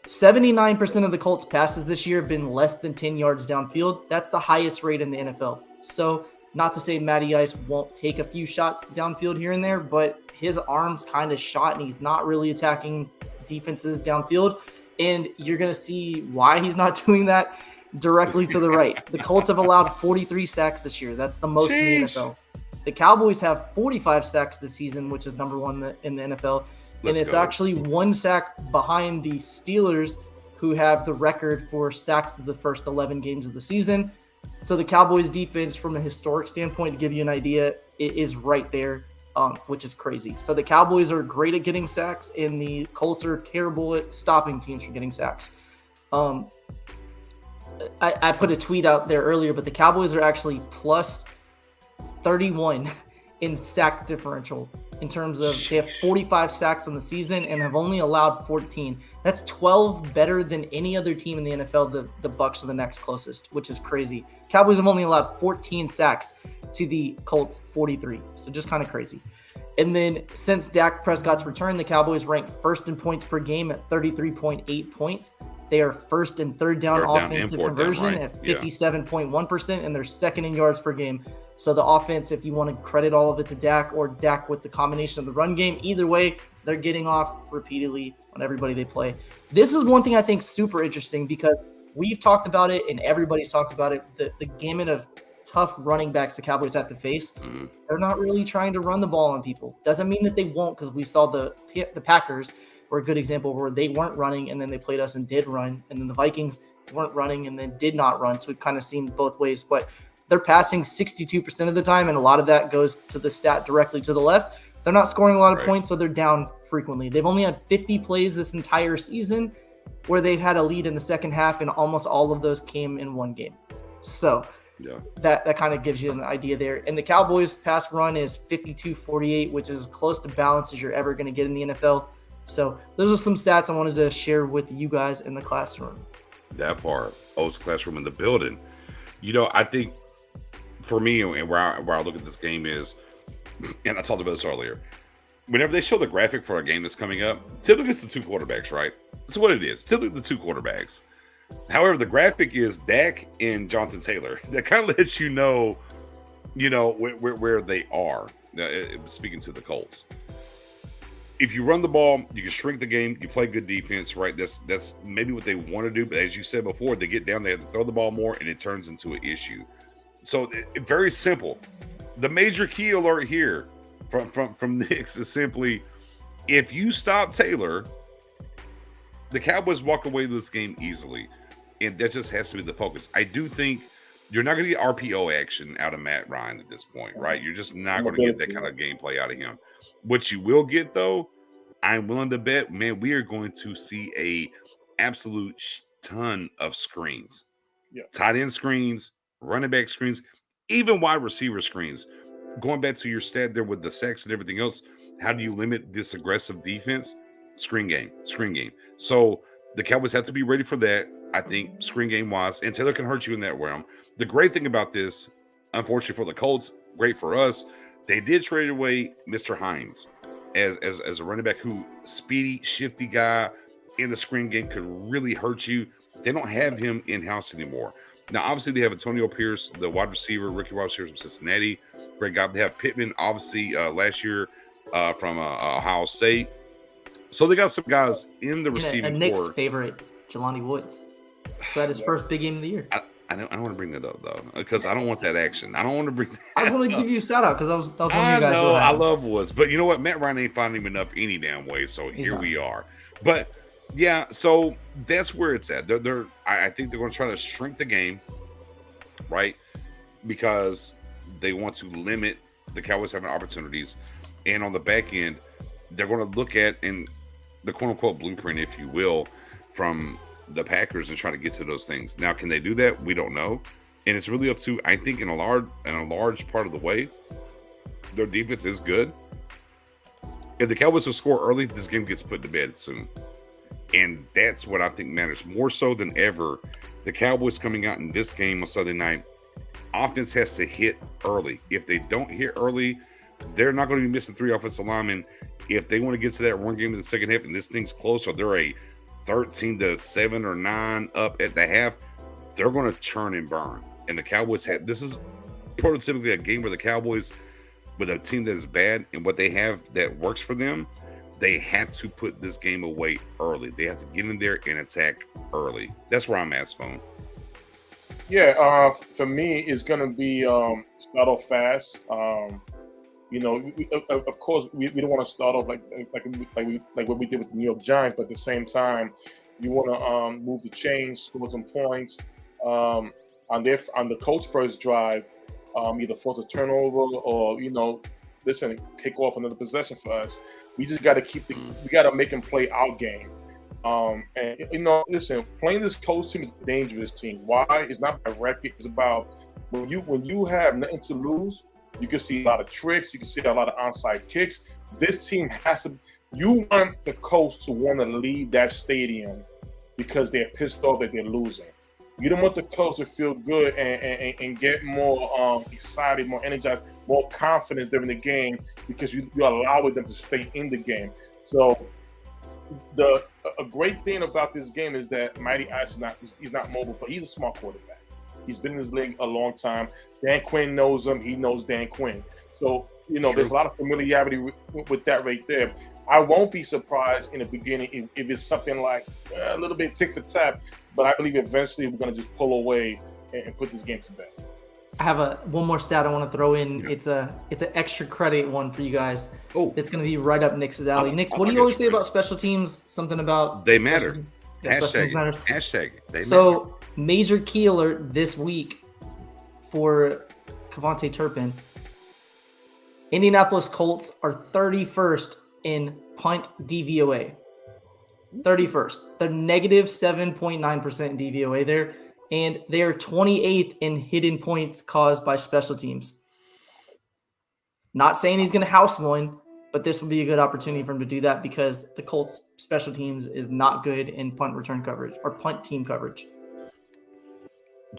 79% of the Colts passes this year have been less than 10 yards downfield. That's the highest rate in the NFL. So not to say Matty Ice won't take a few shots downfield here and there, but his arm's kind of shot and he's not really attacking defenses downfield. And you're going to see why he's not doing that directly to the right. The Colts have allowed 43 sacks this year. That's the most in the NFL. The Cowboys have 45 sacks this season, which is number one in the NFL. And it's actually one sack behind the Steelers, who have the record for sacks of the first 11 games of the season. So the Cowboys defense, from a historic standpoint, to give you an idea, it is right there, which is crazy. So the Cowboys are great at getting sacks, and the Colts are terrible at stopping teams from getting sacks. I put a tweet out there earlier, but the Cowboys are actually plus 31 in sack differential. In terms of, they have 45 sacks on the season and have only allowed 14. That's 12 better than any other team in the NFL. The Bucs are the next closest, which is crazy. Cowboys have only allowed 14 sacks to the Colts 43. So just kind of crazy. And then since Dak Prescott's return, the Cowboys rank first in points per game at 33.8 points. They are first in third down offensive conversion at 57.1%, and they're second in yards per game. So the offense, if you want to credit all of it to Dak or Dak with the combination of the run game, either way, they're getting off repeatedly on everybody they play. This is one thing I think super interesting, because we've talked about it and everybody's talked about it, the gamut of tough running backs the Cowboys have to face. They're not really trying to run the ball on people. Doesn't mean that they won't, because we saw the Packers were a good example where they weren't running and then they played us and did run. And then the Vikings weren't running and then did not run. So we've kind of seen both ways. But they're passing 62% of the time, and a lot of that goes to the stat directly to the left. They're not scoring a lot of points, so they're down frequently. They've only had 50 plays this entire season where they've had a lead in the second half, and almost all of those came in one game. So that kind of gives you an idea there. And the Cowboys' pass run is 52-48, which is as close to balance as you're ever going to get in the NFL. So those are some stats I wanted to share with you guys in the classroom. That part, O's classroom in the building. You know, I think for me, and where I look at this game is, and I talked about this earlier, whenever they show the graphic for a game that's coming up, typically it's the two quarterbacks, right? That's what it is. Typically the two quarterbacks. However, the graphic is Dak and Jonathan Taylor. That kind of lets you know where they are. Speaking to the Colts, if you run the ball, you can shrink the game. You play good defense, right? That's maybe what they want to do. But as you said before, they get down, they have to throw the ball more, and it turns into an issue. So very simple. The major key alert here from Knicks is simply, if you stop Taylor, the Cowboys walk away with this game easily. And that just has to be the focus. I do think you're not going to get RPO action out of Matt Ryan at this point, right? You're just not going to get that kind of gameplay out of him. What you will get, though, I'm willing to bet, man, we are going to see a absolute ton of screens. Tight end screens, running back screens, even wide receiver screens. Going back to your stat there with the sacks and everything else, how do you limit this aggressive defense? Screen game. So the Cowboys have to be ready for that. I think screen game wise, and Taylor can hurt you in that realm. The great thing about this, unfortunately for the Colts, great for us, they did trade away Mr. Hines as a running back who speedy, shifty guy in the screen game could really hurt you. They don't have him in-house anymore. Now, obviously, they have Antonio Pierce, the wide receiver, rookie wide receiver from Cincinnati. Great guy. They have Pittman, obviously, last year from Ohio State. So they got some guys in the receiving a Knicks core. favorite, Jelani Woods, who had his first big game of the year. I don't want to bring that up, though, because I don't want that action. I don't want to bring that I just want to give you a shout out because that was one of you I guys. know, I love Woods. But you know what? Matt Ryan ain't finding him enough any damn way. So here we are. But, yeah, so that's where it's at. I think they're going to try to shrink the game, right? Because they want to limit the Cowboys having opportunities. And on the back end, they're going to look at in the quote-unquote blueprint, if you will, from the Packers and try to get to those things. Now, can they do that? We don't know. And it's really up to, I think, in a large part of the way, their defense is good. If the Cowboys will score early, this game gets put to bed soon. And that's what I think matters more so than ever. The Cowboys coming out in this game on Sunday night, offense has to hit early. If they don't hit early, they're not going to be missing 3 offensive linemen. If they want to get to that run game in the second half and this thing's close, or they're a 13-7 or 9 up at the half, they're going to churn and burn. And the Cowboys this is prototypically a game where the Cowboys, with a team that is bad and what they have that works for them, they have to put this game away early. They have to get in there and attack early. That's where I'm at, Spoon. Yeah, for me, it's going to be start off fast. Of course, we don't want to start off like what we did with the New York Giants, but at the same time, you want to move the chains, score some points. On the Colts' first drive, either force a turnover or kick off another possession for us. We just got to we got to make them play our game. Playing this Colts team is a dangerous team. Why? It's not by record. It's about when you have nothing to lose. You can see a lot of tricks. You can see a lot of onside kicks. This team has to. You want the Colts to want to leave that stadium because they're pissed off that they're losing. You don't want the Colts to feel good and get more excited, more energized, more confident during the game because you're allowing them to stay in the game. So a great thing about this game is that Mighty Ice he's not mobile, but he's a smart quarterback. He's been in this league a long time. Dan Quinn knows him. He knows Dan Quinn. So, there's a lot of familiarity with that right there. I won't be surprised in the beginning if it's something like a little bit tick for tap, but I believe eventually we're going to just pull away and put this game to bed. I have one more stat I want to throw in. Yeah. It's an extra credit one for you guys. Oh, it's going to be right up Nick's alley. Nick, what do you always say about special teams? Something about they matter. Hashtag. So major key alert this week for Kevontae Turpin. Indianapolis Colts are 31st in punt DVOA. 31st. They're negative 7.9% DVOA there. And they are 28th in hidden points caused by special teams. Not saying he's going to house one, but this would be a good opportunity for him to do that because the Colts special teams is not good in punt return coverage or punt team coverage.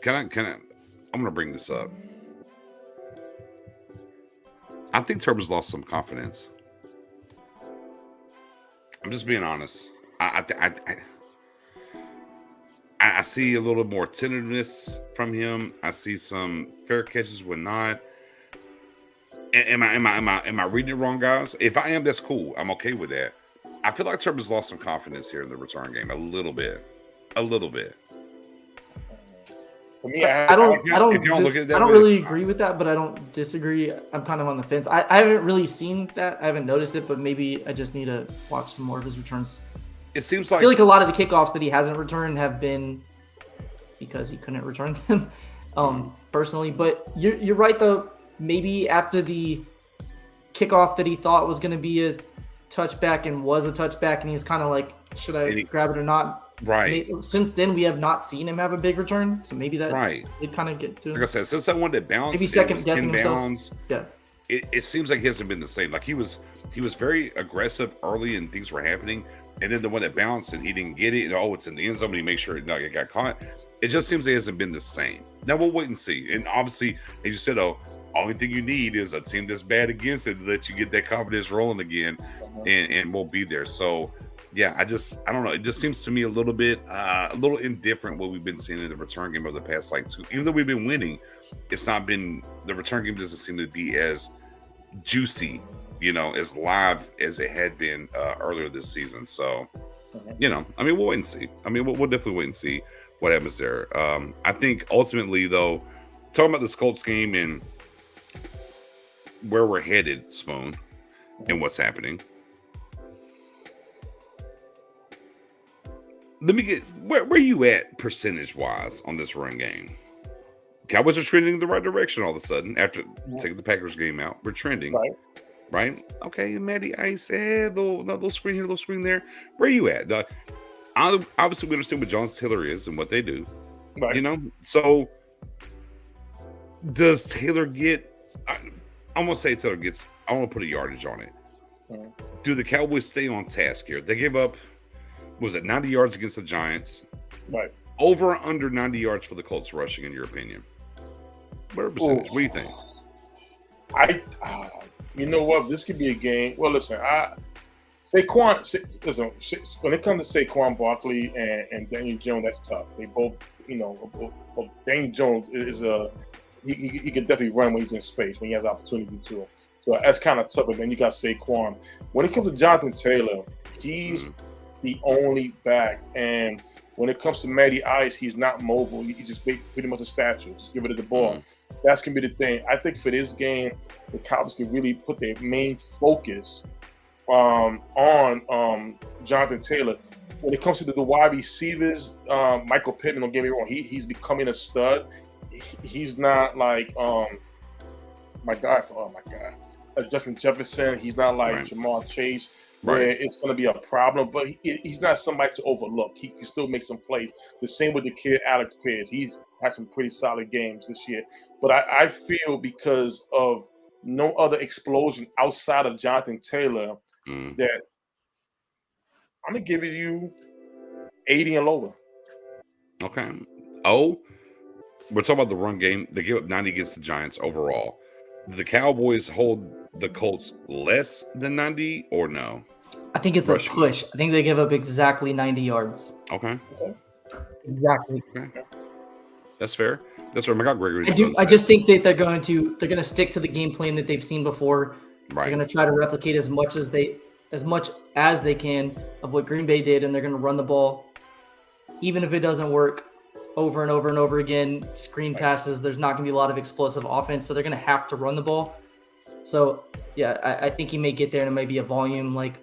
I'm going to bring this up. I think Turpin's lost some confidence. I'm just being honest. I see a little more tenderness from him. I see some fair catches when not. Am I reading it wrong, guys? If I am, that's cool. I'm okay with that. I feel like Turpin's lost some confidence here in the return game a little bit. For me, I don't really agree with that, but I don't disagree. I'm kind of on the fence. I haven't really seen that. I haven't noticed it, but maybe I just need to watch some more of his returns. It seems like I feel like a lot of the kickoffs that he hasn't returned have been because he couldn't return them personally. But you're right, though. Maybe after the kickoff that he thought was going to be a touchback and was a touchback, and he's kind of like, should I grab it or not? Right. Since then, we have not seen him have a big return, so maybe that did kind of get to him. Like I said, since that one that bounced, maybe second guessing himself. Yeah. It seems like he hasn't been the same. Like he was he was very aggressive early and things were happening. And then the one that bounced and he didn't get it. And, it's in the end zone, but he made sure it got caught. It just seems it hasn't been the same. Now we'll wait and see. And obviously, as you said, only thing you need is a team that's bad against it to let you get that confidence rolling again, and we'll be there. So, yeah, I don't know. It just seems to me a little indifferent what we've been seeing in the return game over the past two. Even though we've been winning, it's not been, the return game doesn't seem to be as juicy, as live as it had been earlier this season. So, we'll wait and see. We'll definitely wait and see what happens there. I think ultimately, though, talking about this Colts game and where we're headed, Spoon, and what's happening. Let me get where you at percentage-wise on this run game? Cowboys are trending in the right direction all of a sudden after taking the Packers game out. We're trending. Right? Okay, Matty Ice, little screen here, little screen there. Where are you at? Obviously, we understand what Jonathan Taylor is and what they do. Right. So does Taylor get? I'm gonna say Taylor gets. I want to put a yardage on it. Do the Cowboys stay on task here? They gave up. Was it 90 yards against the Giants? Right. Over or under 90 yards for the Colts rushing, in your opinion? What percentage? What do you think? You know what? This could be a game. Well, listen, listen, when it comes to Saquon Barkley and Daniel Jones, that's tough. They both, Daniel Jones is he can definitely run when he's in space, when he has opportunity to. So that's kind of tough. But then you got Saquon. When it comes to Jonathan Taylor, he's the only back. And when it comes to Matty Ice, he's not mobile. He's just pretty much a statue. Just give it to the ball. That's going to be the thing. I think for this game, the Cowboys can really put their main focus on Jonathan Taylor. When it comes to the wide receivers, Michael Pittman, don't get me wrong, he's becoming a stud. He's not like Justin Jefferson. He's not like Jamar Chase, where it's going to be a problem. But he's not somebody to overlook. He can still make some plays. The same with the kid Alex Pierce. He's had some pretty solid games this year. But I feel because of no other explosion outside of Jonathan Taylor that I'm going to give it you 80 and lower. Okay. We're talking about the run game. They gave up 90 against the Giants overall. Did the Cowboys hold the Colts less than 90 or no? I think it's rushing. A push. I think they give up exactly 90 yards. Okay. Exactly. Okay. That's fair. That's right. I got Gregory. I just think that they're going to stick to the game plan that they've seen before. Right. They're going to try to replicate as much as they can of what Green Bay did, and they're going to run the ball, even if it doesn't work, over and over and over again. Screen passes. There's not going to be a lot of explosive offense, so they're going to have to run the ball. So yeah, I think he may get there, and it may be a volume like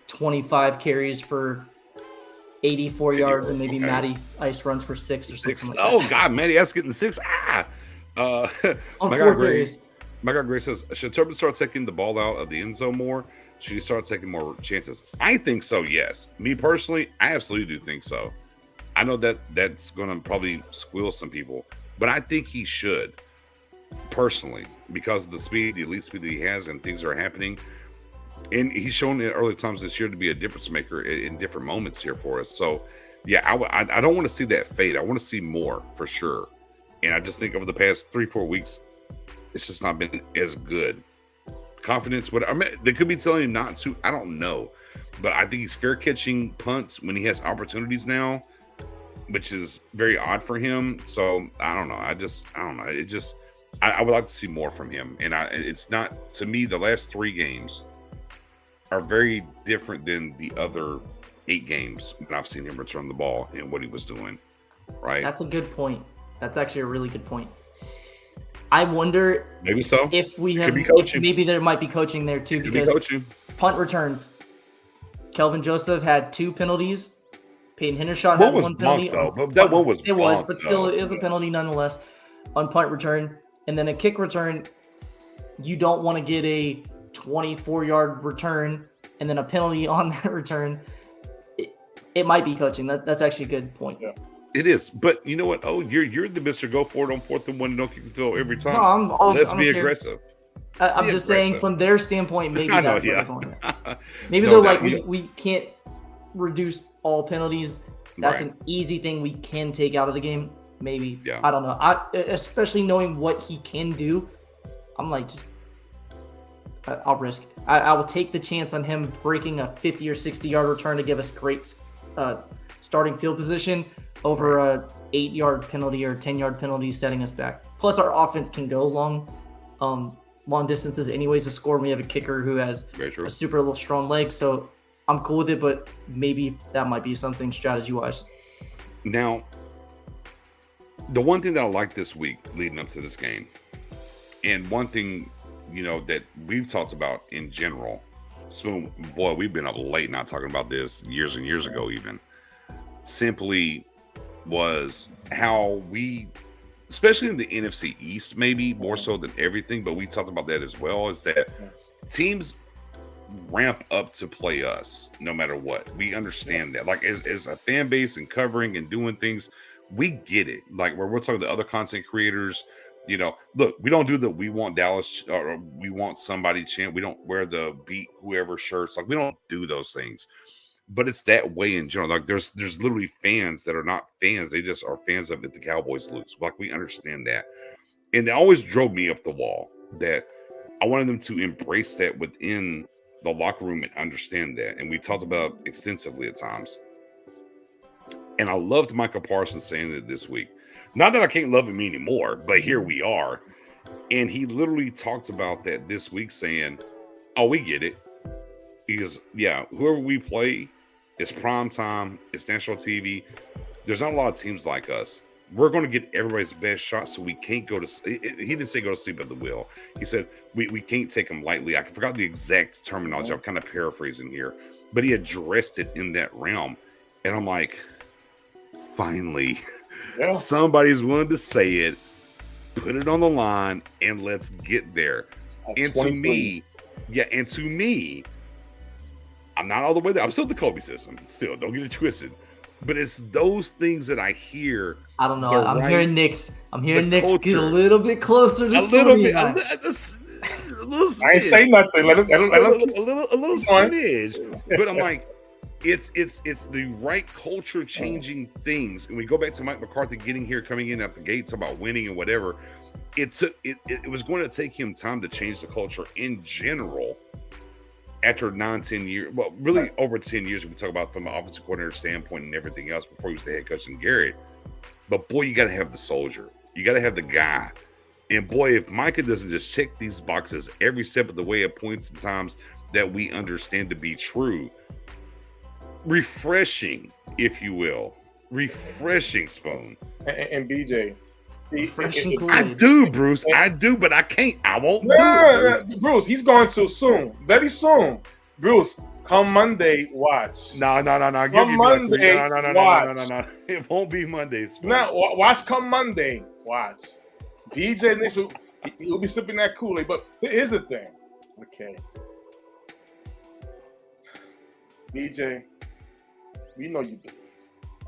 25 carries for 84 yards, and maybe Matty Ice runs for 6 or something like that. Oh God, Matty Ice getting 6. On 4 carries. My guy Gray says, should Turbin start taking the ball out of the end zone more? Should he start taking more chances? I think so, yes. Me personally, I absolutely do think so. I know that's going to probably squeal some people, but I think he should, personally, because of the speed, the elite speed that he has, and things are happening. And he's shown in early times this year to be a difference maker in different moments here for us. So, yeah, I don't want to see that fade. I want to see more for sure. And I just think over the past 3-4 weeks, it's just not been as good. Confidence, they could be telling him not to. I don't know. But I think he's fair catching punts when he has opportunities now, which is very odd for him. So, I don't know. I don't know. I would like to see more from him. And it's not, to me, the last 3 games are very different than the other 8 games when I've seen him return the ball and what he was doing. Right? That's a good point. That's actually a really good point. I wonder maybe so if maybe there might be coaching there too, because punt returns. Kelvin Joseph had 2 penalties. Peyton Hendershot had 1 penalty. That one was it was, but still it was a penalty nonetheless on punt return. And then a kick return, you don't want to get a 24-yard return and then a penalty on that return. It might be coaching. That's actually a good point. Yeah. It is, but you know what? Oh, you're the Mr. Go for it on 4th and 1 and don't kick the field every time. No, Let's be aggressive. I'm Be just saying, aggressive. from their standpoint, maybe I know, that's where yeah. they're going at. Maybe No they're doubt, like, yeah. we can't reduce all penalties. That's Right. an easy thing we can take out of the game. Maybe. Yeah. I don't know. Especially knowing what he can do, I'm like, just I'll risk it. I will take the chance on him breaking a 50 or 60-yard return to give us great starting field position over a 8-yard penalty or 10-yard penalty setting us back. Plus, our offense can go long distances anyways to score. We have a kicker who has Very true. a super strong leg, so I'm cool with it, but maybe that might be something strategy-wise. Now, the one thing that I like this week leading up to this game, and one thing, you know, that we've talked about in general, Spoon, boy, we've been up late not talking about this years and years ago even, simply was how we, especially in the NFC East, maybe more so than everything, but we talked about that as well, is that teams ramp up to play us no matter what. We understand that. Like, as a fan base and covering and doing things, we get it. Like, where we're talking to other content creators, you know, look, we don't do the we want Dallas or we want somebody chant. We don't wear the beat whoever shirts. Like, we don't do those things. But it's that way in general. Like, there's literally fans that are not fans. They just are fans of it. The Cowboys lose. Like, we understand that. And they always drove me up the wall that I wanted them to embrace that within the locker room and understand that. And we talked about extensively at times. And I loved Michael Parsons saying it this week. Not that I can't love him anymore, but here we are. And he literally talked about that this week saying, oh, we get it. He goes, yeah, whoever we play, it's prime time, it's national TV. There's not a lot of teams like us. We're going to get everybody's best shot, so we can't go to – he didn't say go to sleep at the wheel. He said we can't take them lightly. I forgot the exact terminology. I'm kind of paraphrasing here. But he addressed it in that realm. And I'm like, finally, somebody's willing to say it, put it on the line, and let's get there. And to me, I'm not all the way there. I'm still the Kobe system. Still, don't get it twisted. But it's those things that I hear. I don't know. I'm hearing Nick's get a little bit closer to a little bit. I I ain't say nothing. Let him a little smidge. But I'm like, it's the right culture changing things. And we go back to Mike McCarthy coming in at the gates about winning and whatever. It was going to take him time to change the culture in general. After 9-10 years, well, really over 10 years, we talk about from an offensive coordinator standpoint and everything else before he was the head coach in Garrett. But boy, you got to have the soldier. You got to have the guy. And boy, if Micah doesn't just check these boxes every step of the way at points and times that we understand to be true, refreshing, if you will, refreshing, Spoon. And BJ. I do, Bruce. I do, but I can't. I won't do it. Bruce, he's going too soon. Very soon. Bruce, come Monday, watch. No. Come Monday, watch. No. It won't be Monday. No, watch come Monday. Watch. BJ next week, he'll be sipping that Kool-Aid. But here's the thing. Okay. BJ, we know you do.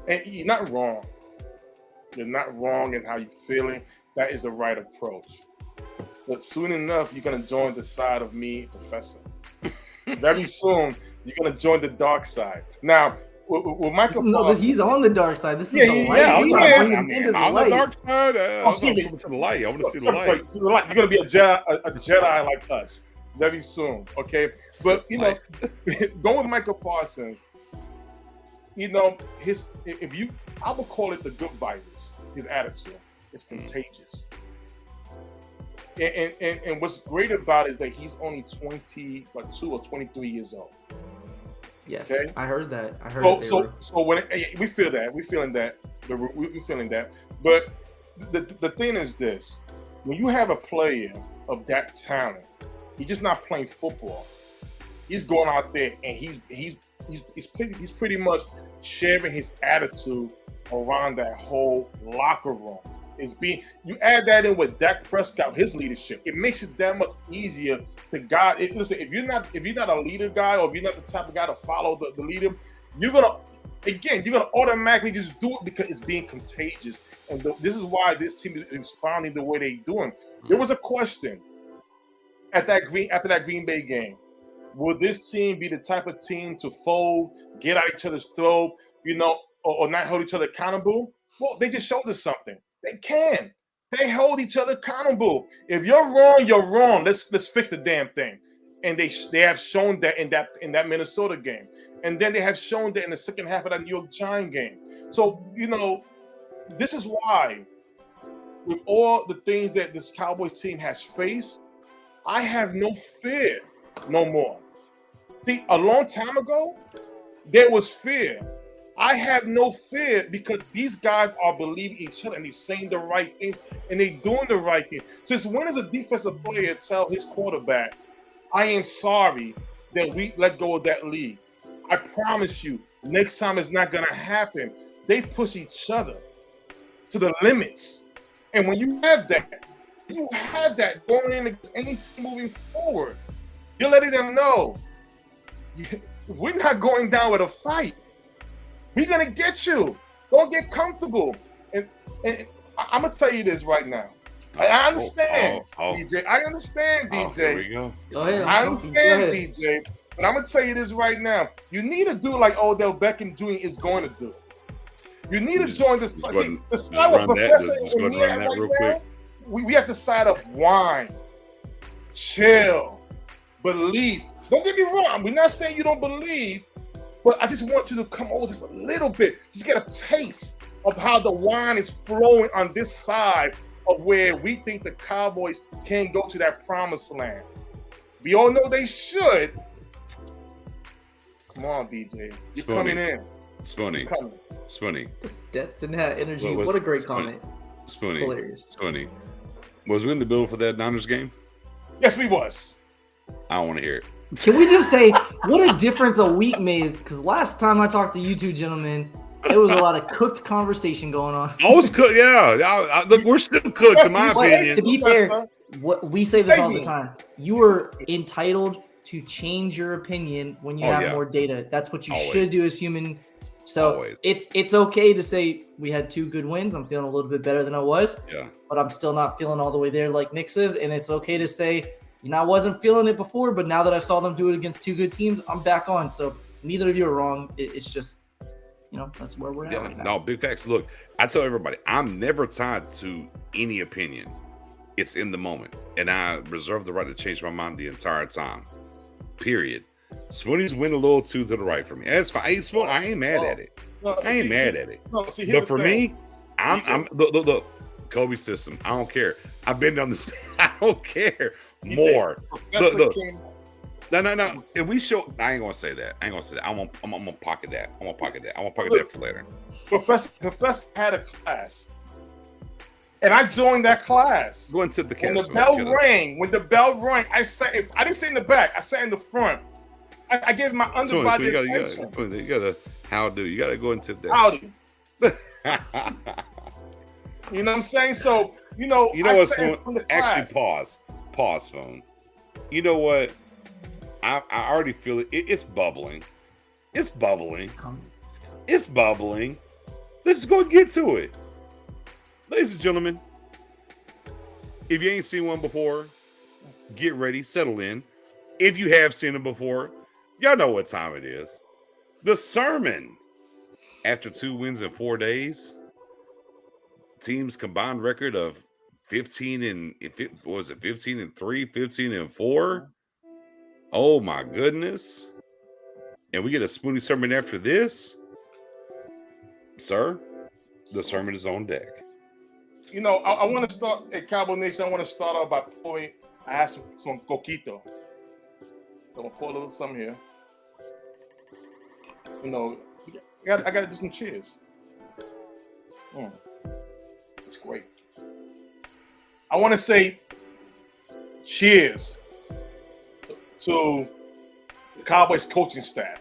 And you're not wrong. You're not wrong in how you're feeling. That is the right approach. But soon enough, you're going to join the side of me, Professor. Very soon, you're going to join the dark side. Now, with Michael Parsons, he's on the dark side. This is the light. I'm trying to bring him into the light. On the dark side? I want to see the light. I want to see the light. You're going to be a Jedi like us very soon, okay? But, you know, going with Michael Parsons, you know, I would call it the good virus, his attitude. It's contagious. And what's great about it is that he's only 22 or 23 years old. Yes, okay? I heard that. So when we feel that, we're feeling that. But the thing is this: when you have a player of that talent, he's just not playing football. He's going out there and he's pretty much sharing his attitude around that whole locker room. You add that in with Dak Prescott, his leadership, it makes it that much easier to guide. Listen, if you're not a leader guy, or if you're not the type of guy to follow the leader, you're gonna automatically just do it because it's being contagious. And this is why this team is responding the way they're doing. There was a question after that Green Bay game? Will this team be the type of team to fold, get at each other's throat, or not hold each other accountable? Well, they just showed us something. They can. They hold each other accountable. If you're wrong, you're wrong. Let's fix the damn thing. And they have shown that in that Minnesota game. And then they have shown that in the second half of that New York Giants game. So, this is why, with all the things that this Cowboys team has faced, I have no fear no more. See, a long time ago, there was fear. I have no fear because these guys are believing each other and they're saying the right things and they're doing the right thing. Since when does a defensive player tell his quarterback, I am sorry that we let go of that lead? I promise you, next time it's not going to happen. They push each other to the limits. And when you have that going in any team moving forward, you're letting them know, we're not going down with a fight. We're going to get you. Don't get comfortable. And I'm going to tell you this right now. I understand, BJ. I understand, BJ. Here we go. Go ahead. I understand, BJ. But I'm going to tell you this right now. You need to do like Odell Beckham Jr. is going to do. You need to join the side with Professor and me right now. We have the side of wine, chill, belief. Don't get me wrong. We're not saying you don't believe, but I just want you to come over just a little bit. Just get a taste of how the wine is flowing on this side of where we think the Cowboys can go to that promised land. We all know they should. Come on, BJ. You're coming in. Spoonie. The Stetson hat energy. What a great comment. Spoonie. Hilarious. Spoonie. Was we in the building for that Niners game? Yes, we was. I don't want to hear it. Can we just say what a difference a week made? Because last time I talked to you two gentlemen, there was a lot of cooked conversation going on. I was cooked, yeah. Look, we're still cooked, in my opinion. To be fair, what we say this all the time. You are entitled to change your opinion when you have more data. That's what you should do as human. So it's okay to say we had 2 good wins. I'm feeling a little bit better than I was. Yeah. But I'm still not feeling all the way there like Nick says. And it's okay to say, I wasn't feeling it before, but now that I saw them do it against 2 good teams, I'm back on. So neither of you are wrong. It's just, that's where we're at right now. No, big facts. Look, I tell everybody, I'm never tied to any opinion. It's in the moment. And I reserve the right to change my mind the entire time. Period. Spoonie's went a little too to the right for me. That's fine. I ain't mad at it. I ain't mad at it. But for me, I'm look, Kobe system. I don't care. I've been down this. I don't care more. Look. No. If we show, I ain't gonna say that. I'm gonna pocket that. I'm gonna pocket that for later. Professor had a class, and I joined that class. Go and tip the When the bell rang, I sat. I didn't sit in the back. I sat in the front. I gave my undivided attention. You gotta howdy. You gotta go and tip that. Howdy. You know what I'm saying? So you know what's going. Actually, pause, phone. You know what? I already feel it. It's bubbling. It's bubbling. It's bubbling. Let's just go get to it, ladies and gentlemen. If you ain't seen one before, get ready, settle in. If you have seen it before, y'all know what time it is. The sermon. After 2 wins in 4 days, team's combined record of 15 and 3, 15 and 4. Oh my goodness. And we get a Spoonie sermon after this. Sir, the sermon is on deck. I want to start at Cowboy Nation. I want to start off by pouring. I have some coquito. So I'm going to pour a little something here. I got to do some cheers. It's great. I want to say cheers to the Cowboys coaching staff.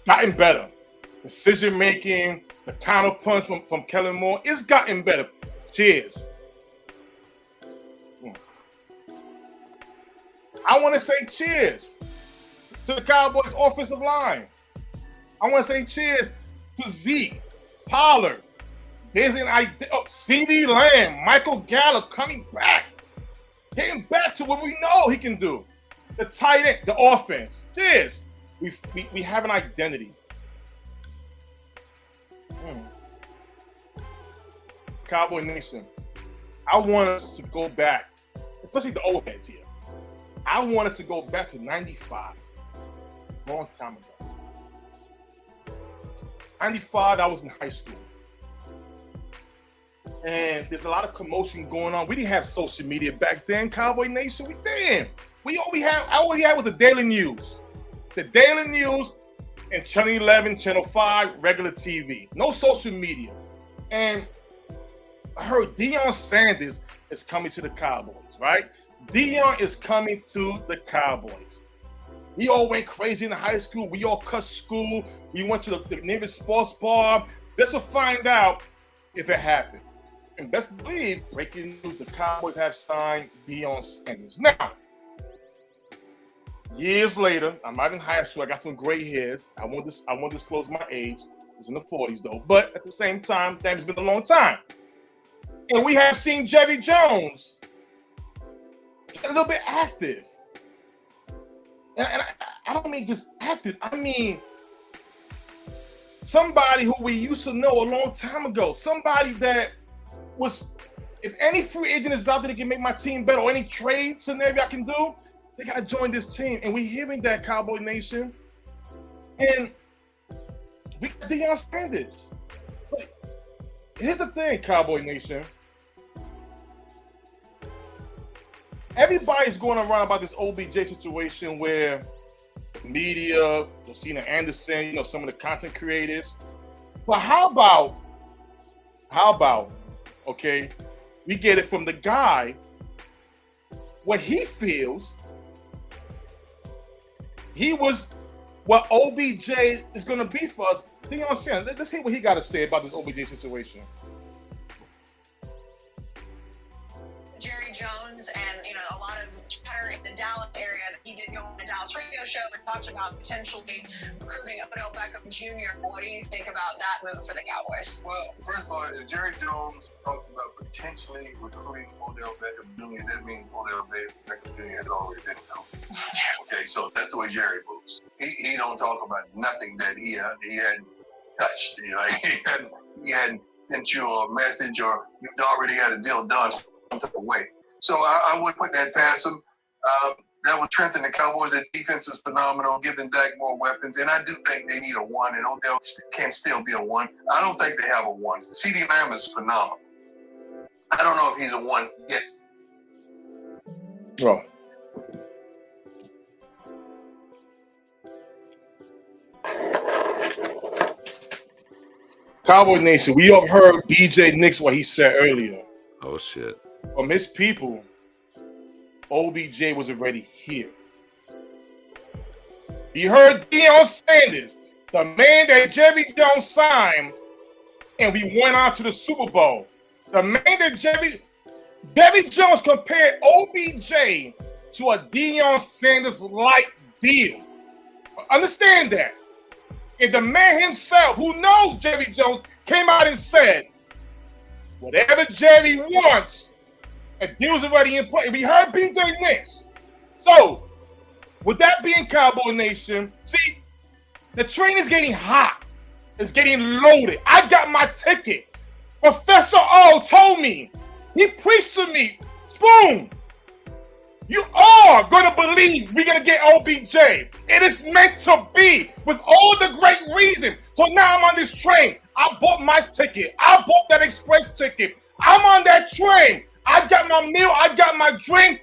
Gotten better. Decision making, the counter punch from Kellen Moore, it's gotten better. Cheers. I want to say cheers to the Cowboys offensive line. I want to say cheers to Zeke, Pollard. There's an idea. CD Lamb, Michael Gallup coming back. Getting back to what we know he can do. The tight end, the offense. Cheers. We have an identity. Cowboy Nation, I want us to go back, especially the old heads here. I want us to go back to 95. Long time ago. 95, I was in high school. And there's a lot of commotion going on. We didn't have social media back then, Cowboy Nation. I only had was the Daily News. The Daily News and Channel 11, Channel 5, regular TV. No social media. And I heard Deion Sanders is coming to the Cowboys, right? Deion is coming to the Cowboys. We all went crazy in high school. We all cut school. We went to the nearest sports bar just to find out if it happened. And best believe, breaking news, the Cowboys have signed Deion Sanders. Now, years later, I'm not in high school. I got some gray hairs. I won't disclose my age. It's in the 40s, though. But at the same time, damn, it's been a long time. And we have seen Jerry Jones get a little bit active. And I don't mean just active. I mean somebody who we used to know a long time ago. Somebody that was, if any free agent is out there that can make my team better or any trade scenario I can do, they got to join this team. And we're hearing that, Cowboy Nation. And we got Deion Sanders. But here's the thing, Cowboy Nation. Everybody's going around about this OBJ situation where the media, Josina Anderson, some of the content creators. But how about, okay, we get it from the guy, what he feels he was what OBJ is going to be for us. Deion Sanders, let's hear what he got to say about this OBJ situation. Jerry Jones and a lot of chatter in the Dallas area. He did go on a Dallas radio show and talked about potentially recruiting Odell Beckham Jr. What do you think about that move for the Cowboys? Well, first of all, if Jerry Jones talked about potentially recruiting Odell Beckham Jr., that means Odell Beckham Jr. has already been known. Okay, so that's the way Jerry moves. He don't talk about nothing that he hadn't touched. He hadn't sent you a message or you already had a deal done some type of way. So I would put that past him. That would strengthen the Cowboys. Their defense is phenomenal, giving Dak more weapons. And I do think they need a one, and Odell can still be a one. I don't think they have a one. CeeDee Lamb is phenomenal. I don't know if he's a one yet. Oh. Cowboy Nation, we all heard DJ Nix what he said earlier. Oh, shit. From his people, OBJ was already here. You heard Deion Sanders, the man that Jerry Jones signed, and we went on to the Super Bowl. The man that Jerry Jones compared OBJ to a Deion Sanders-like deal. Understand that. And the man himself, who knows Jerry Jones, came out and said, whatever Jerry wants, a deal's already in place. We heard BJ Nix. So, with that being Cowboy Nation, see, the train is getting hot. It's getting loaded. I got my ticket. Professor O told me. He preached to me. Spoon, you are going to believe we're going to get OBJ. It is meant to be with all the great reason. So now I'm on this train. I bought my ticket. I bought that express ticket. I'm on that train. I got my meal. I got my drink.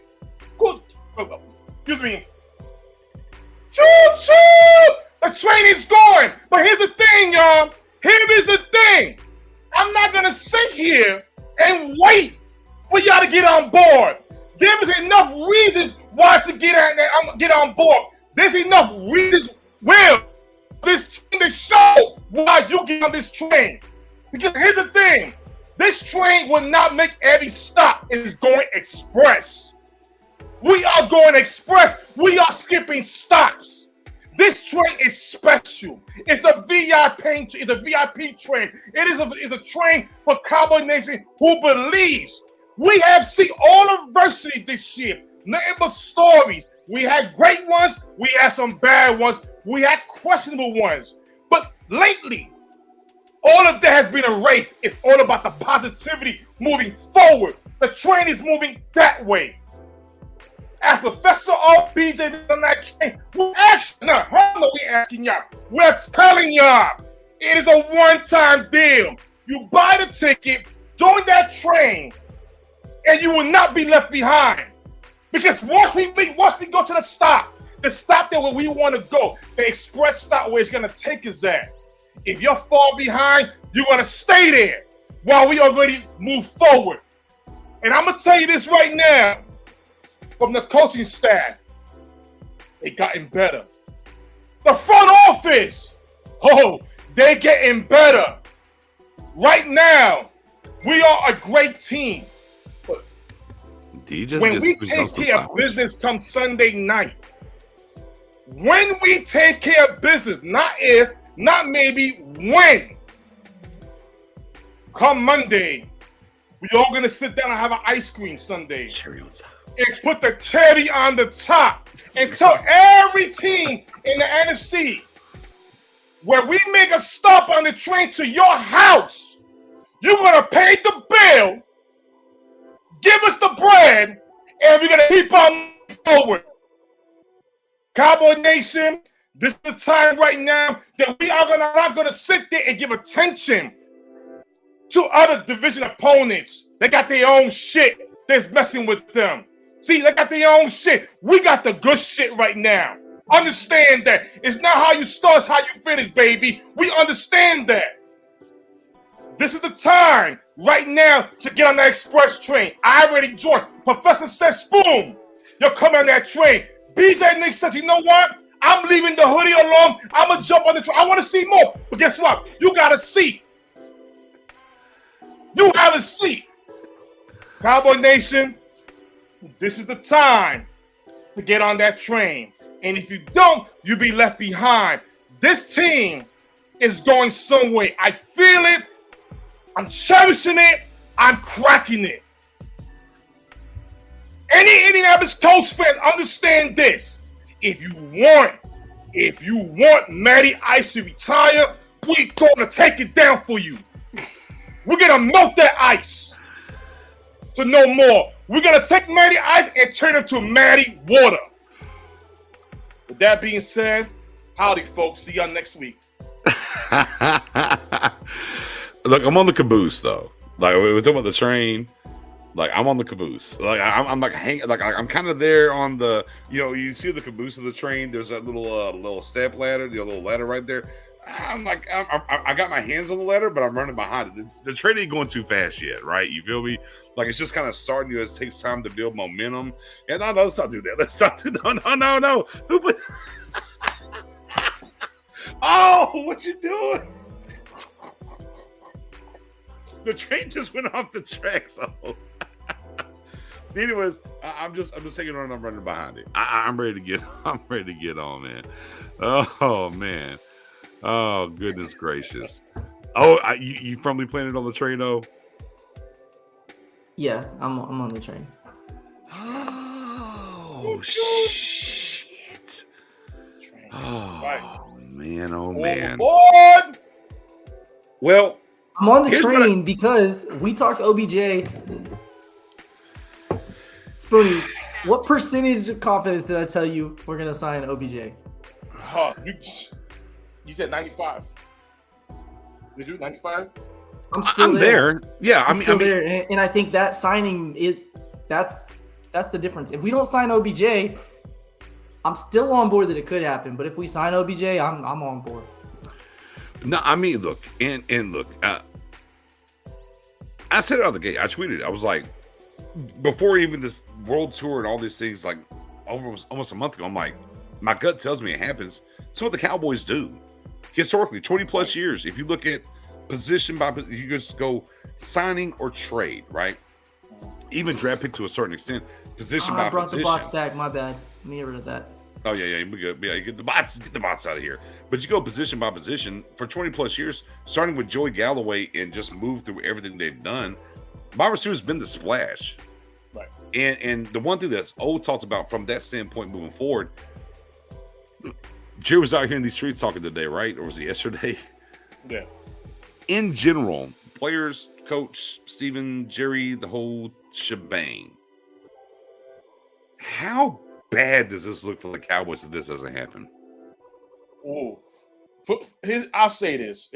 Good. Excuse me. Choo-choo! The train is going. But here's the thing, y'all. Here is the thing. I'm not going to sit here and wait for y'all to get on board. There is enough reasons why to get on board. There's enough reasons this show why you get on this train. Because here's the thing. This train will not make every stop. It is going express. We are going express. We are skipping stops. This train is special. It's a VIP. It's a VIP train. It is a train for Cowboy Nation who believes We have seen all adversity this year. Nothing but stories. We had great ones. We had some bad ones. We had questionable ones. But lately, all of that has been erased. It's all about the positivity moving forward. The train is moving that way. As Professor BJ on that train, we're asking y'all. We're telling y'all, it is a one-time deal. You buy the ticket, join that train, and you will not be left behind. Because once we go to the stop there where we want to go, the express stop where it's going to take us at. If you're far behind, you're going to stay there while we already move forward. And I'm going to tell you this right now, from the coaching staff, they gotten better. The front office, they getting better. Right now, we are a great team. But when we take care of business come Sunday night, when we take care of business, not if, not maybe, when, come Monday, we all gonna sit down and have an ice cream sundae. Cherry on top. And put the cherry on the top. And tell every team in the NFC, where we make a stop on the train to your house, you're gonna pay the bill, give us the bread, and we're gonna keep on forward. Cowboy Nation, this is the time right now that we are not gonna sit there and give attention to other division opponents. They got their own shit that's messing with them. See, they got their own shit. We got the good shit right now. Understand that. It's not how you start, it's how you finish, baby. We understand that. This is the time right now to get on that express train. I already joined. Professor says, Spoon, you're coming on that train. BJ Nick says, you know what? I'm leaving the hoodie alone. I'm going to jump on the train. I want to see more. But guess what? You got a seat. You have a seat. Cowboy Nation, this is the time to get on that train. And if you don't, you'll be left behind. This team is going somewhere. I feel it. I'm cherishing it. I'm cracking it. Any Indianapolis Colts fan, understand this. If you want Matty Ice to retire, we're going to take it down for you. We're going to melt that ice to no more. We're going to take Matty Ice and turn him to Matty Water. With that being said, howdy, folks. See y'all next week. Look, I'm on the caboose, though. Like, we're talking about the train. Like, I'm on the caboose. Like, I'm like hanging. Like, I'm kind of there on the. You see the caboose of the train. There's that little step ladder, the little ladder right there. I'm like, I got my hands on the ladder, but I'm running behind it. The train ain't going too fast yet, right? You feel me? Like, it's just kind of starting. It takes time to build momentum. Yeah, no, let's not do that. Let's not do that. No. Who put? Oh, what you doing? The train just went off the track, so. Anyways, I'm just taking on. I'm running behind it. I'm ready to get. I'm ready to get on, man. Oh man. Oh goodness gracious. Oh, you firmly planted on the train, though. Yeah, I'm on the train. Oh shit. Oh man. Oh man. Well, I'm on the train because we talked OBJ. Spoonie, what percentage of confidence did I tell you we're gonna sign OBJ? You said 95. Did you 95? I'm there. Yeah, I'm still there, and I think that signing is that's the difference. If we don't sign OBJ, I'm still on board that it could happen. But if we sign OBJ, I'm on board. No, I mean, look, and look. I said it out of the gate. I tweeted. I was like, before even this world tour and all these things, like almost a month ago, I'm like, my gut tells me it happens. It's what the Cowboys do. Historically, 20 plus years. If you look at position by position, you just go signing or trade, right? Even draft pick to a certain extent. Position by position. I brought the bots back. My bad. Let me get rid of that. Oh yeah, we good. Yeah, get the bots out of here. But you go position by position for 20 plus years, starting with Joey Galloway and just move through everything they've done. wide receiver's been the splash. Right. And the one thing that's talked about from that standpoint moving forward, Jerry was out here in these streets talking today, right? Or was it yesterday? Yeah. In general, players, coach, Steven, Jerry, the whole shebang. How bad does this look for the Cowboys if this doesn't happen? Ooh. I'll say this.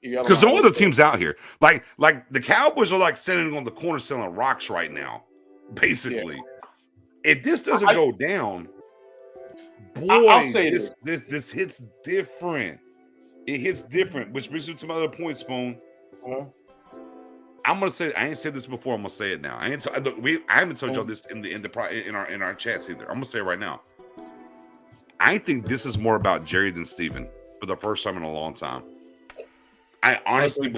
Because some other teams out here, like the Cowboys are like sitting on the corner selling rocks right now, basically. Yeah. If this doesn't go down, boy, I'll say this hits different. It hits different, which brings me to my other point, Spoon. I'm gonna say I ain't said this before. I'm gonna say it now. I haven't told y'all this in our chats either. I'm gonna say it right now. I think this is more about Jerry than Steven for the first time in a long time. I honestly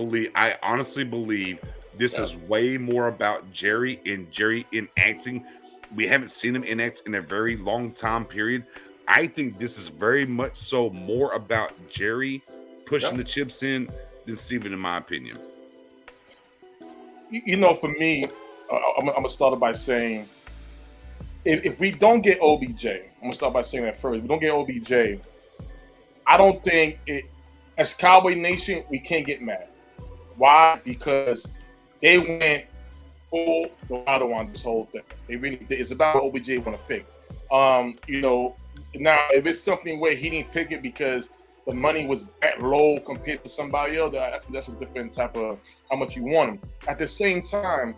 believe this is way more about Jerry and Jerry enacting. We haven't seen him enact in a very long time period. I think this is very much so more about Jerry pushing the chips in than Steven, in my opinion. You know, for me, I'm going to start by saying, if we don't get OBJ, I'm going to start by saying that first. If we don't get OBJ, I don't think as Cowboy Nation, we can't get mad. Why? Because they went full throttle on this whole thing. They really did. It's about what OBJ want to pick. You know, now if it's something where he didn't pick it because the money was that low compared to somebody else, that's a different type of how much you want him. At the same time,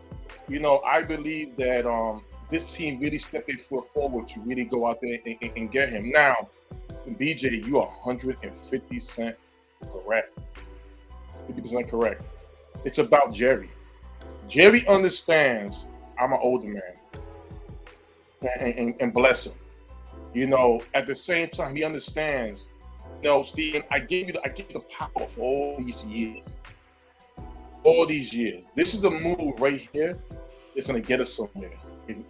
you know, I believe that this team really stepped their foot forward to really go out there and get him. Now, BJ, you are 150% correct. 50% correct. It's about Jerry. Jerry understands I'm an older man. And bless him. You know, at the same time, he understands, you know, Steven, I gave you the power for all these years. All these years. This is the move right here that's going to get us somewhere. If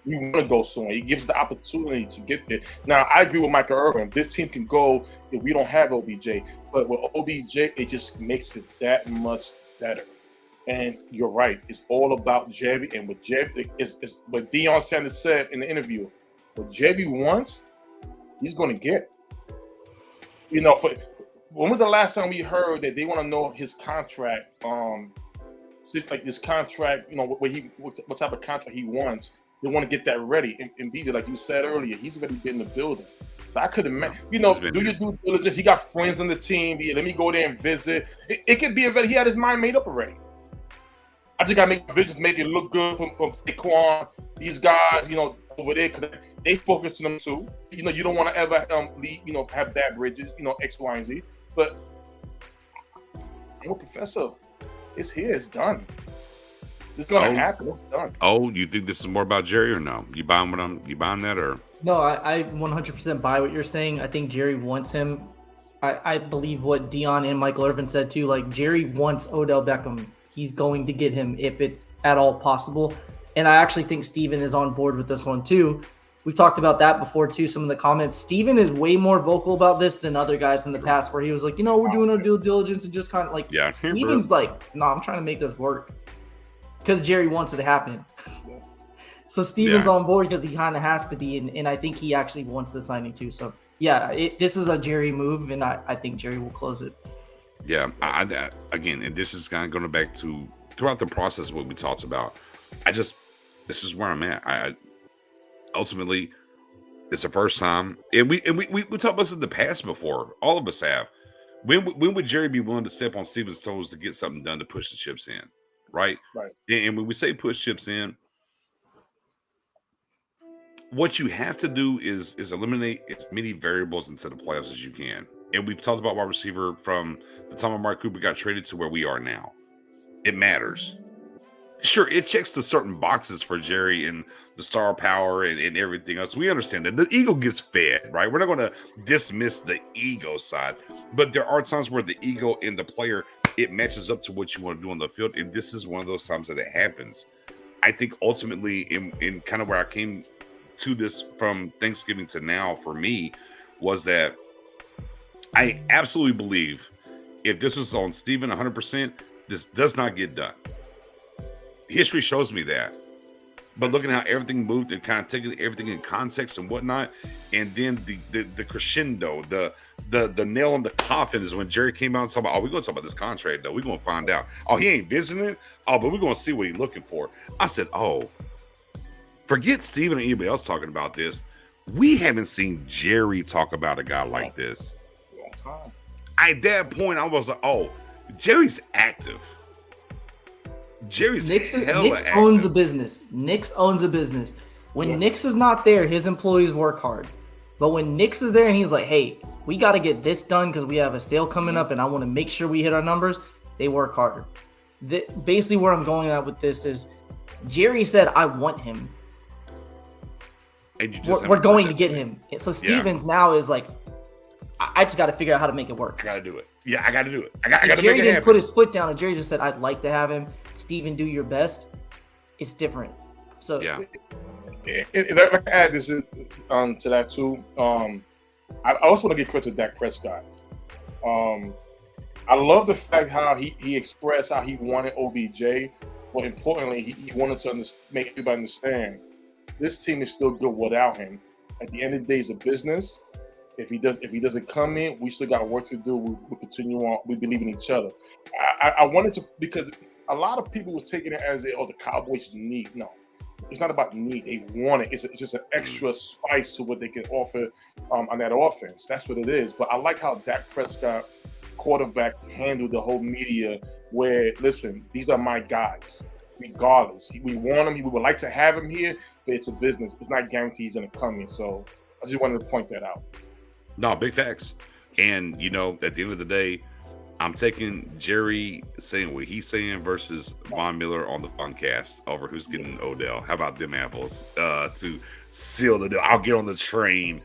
we want to go somewhere, it gives the opportunity to get there. Now, I agree with Michael Irvin. This team can go if we don't have OBJ. But with OBJ, it just makes it that much better. And you're right. It's all about Jerry. And with Jerry, it's what Deion Sanders said in the interview. What Jerry wants, he's going to get. You know, when was the last time we heard that they want to know his contract? Like this contract, you know, what type of contract he wants. They want to get that ready. And BJ, like you said earlier, he's going to be in the building. So I could imagine, you know, do your due diligence. He got friends on the team. Let me go there and visit. It could be he had his mind made up already. I just got to make visions, make it look good from Saquon. These guys, you know, over there, because they focus on them too. You know, you don't want to ever lead, you know, have bad bridges, you know, X, Y, and Z. But I'm a professor. It's here. It's done. It's gonna happen. It's done. Oh, you think this is more about Jerry or no? You buying that or? No, I 100% buy what you're saying. I think Jerry wants him. I believe what Deion and Michael Irvin said too. Like, Jerry wants Odell Beckham. He's going to get him if it's at all possible. And I actually think Steven is on board with this one too. We've talked about that before too, some of the comments. Steven is way more vocal about this than other guys in the past, where he was like, you know, we're doing our due diligence and just kind of like, Steven's like, no, I'm trying to make this work because Jerry wants it to happen. So Steven's on board because he kind of has to be, and I think he actually wants the signing too. So yeah, this is a Jerry move, and I think Jerry will close it. Yeah, again, and this is kind of going back to throughout the process what we talked about. This is where I'm at. Ultimately, it's the first time, and we talked about this in the past before. All of us have. When would Jerry be willing to step on Steven's toes to get something done to push the chips in, right? Right. And when we say push chips in, what you have to do is eliminate as many variables into the playoffs as you can. And we've talked about wide receiver from the time of Mark Cooper got traded to where we are now. It matters. Sure, it checks the certain boxes for Jerry and the star power and everything else. We understand that the ego gets fed, right? We're not going to dismiss the ego side, but there are times where the ego in the player, it matches up to what you want to do on the field. And this is one of those times that it happens. I think ultimately in kind of where I came to this from Thanksgiving to now for me was that I absolutely believe if this was on Steven 100%, this does not get done. history shows me that. But looking at how everything moved and kind of taking everything in context and whatnot, and then the crescendo, the nail in the coffin is when Jerry came out and said, "Oh, we're gonna talk about this contract though. We're gonna find out. Oh, he ain't visiting it. Oh, but we're gonna see what he's looking for." I said, "Oh, forget Steven or anybody else talking about this. We haven't seen Jerry talk about a guy like this." At that point, I was like, "Oh, Jerry's active." Jerry's Knicks hella owns active. a business. Knicks owns a business. When Yeah. Knicks is not there, his employees work hard. But when Knicks is there and he's like, hey, we got to get this done because we have a sale coming up and I want to make sure we hit our numbers, they work harder. Basically, where I'm going at with this is Jerry said, I want him. And you just We're haven't going heard to that get today. him. So Stevens now is like, I just got to figure out how to make it work. I gotta do it. Yeah, I gotta do it. I gotta Jerry make it didn't happen. put his foot down and Jerry just said, I'd like to have him. Steven, do your best. It's different. So Yeah. If I can add this to that too, I also want to give credit to Dak Prescott. I love the fact how he expressed how he wanted OBJ, but importantly, he wanted to make everybody understand this team is still good without him. At the end of the day, it's a business. If he doesn't come in, we still got work to do. We'll continue on. We believe in each other. I wanted to, because a lot of people was taking it as the Cowboys need. No, it's not about need. They want it. It's just an extra spice to what they can offer on that offense. That's what it is. But I like how Dak Prescott, quarterback, handled the whole media. Where, listen, these are my guys. Regardless, we want him. We would like to have him here, but it's a business. It's not guaranteed he's going to come in. So I just wanted to point that out. No, big facts. And, you know, at the end of the day, I'm taking Jerry saying what he's saying versus Von Miller on the Funcast over who's getting Odell. How about them apples to seal the deal? I'll get on the train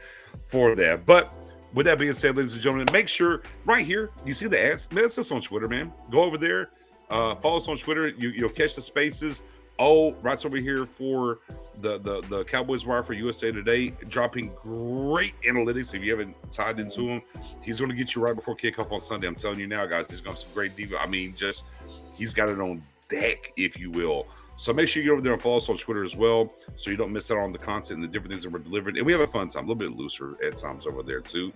for that. But with that being said, ladies and gentlemen, make sure right here, you see the ads. That's us on Twitter, man. Go over there. Follow us on Twitter. You'll catch the spaces. Oh, right over here for the Cowboys Wire for USA Today, dropping great analytics. If you haven't tied into him, he's going to get you right before kickoff on Sunday. I'm telling you now, guys, he's going to have some great diva. I mean, just he's got it on deck, if you will. So make sure you get over there and follow us on Twitter as well, so you don't miss out on the content and the different things that we're delivering. And we have a fun time, a little bit looser at times over there too.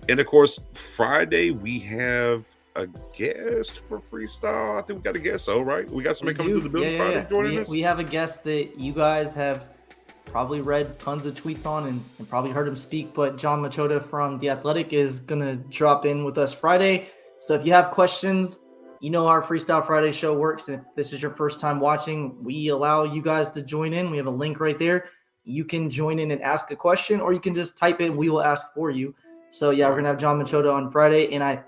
And of course, Friday we have a guest for freestyle. I think we got a guest, though, right? We got somebody coming to the building Friday joining us. We have a guest that you guys have probably read tons of tweets on and probably heard him speak, but John Machota from The Athletic is going to drop in with us Friday. So if you have questions, you know how our Freestyle Friday show works. If this is your first time watching, we allow you guys to join in. We have a link right there. You can join in and ask a question, or you can just type it and we will ask for you. So yeah, we're going to have John Machota on Friday, and I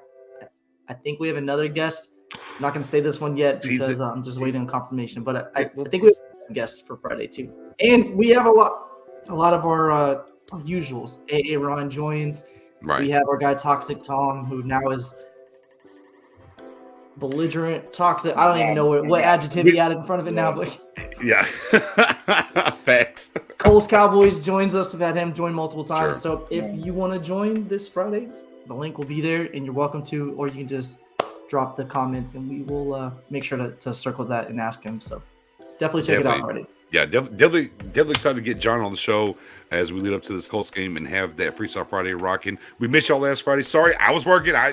think we have another guest. I'm not going to say this one yet because I'm just waiting on confirmation. But I think we have a guest for Friday too, and we have a lot of our usuals. AA Ron joins. Right. We have our guy Toxic Tom, who now is belligerent, toxic. I don't even know what adjective he added in front of it now, but yeah, facts. Colts Cowboys joins us. We've had him join multiple times. Sure. So if you want to join this Friday, the link will be there, and you're welcome to, or you can just drop the comments, and we will make sure to circle that and ask him. So definitely check it out Friday. Yeah, definitely excited to get John on the show as we lead up to this Colts game and have that Freestyle Friday rocking. We missed y'all last Friday. Sorry, I was working. I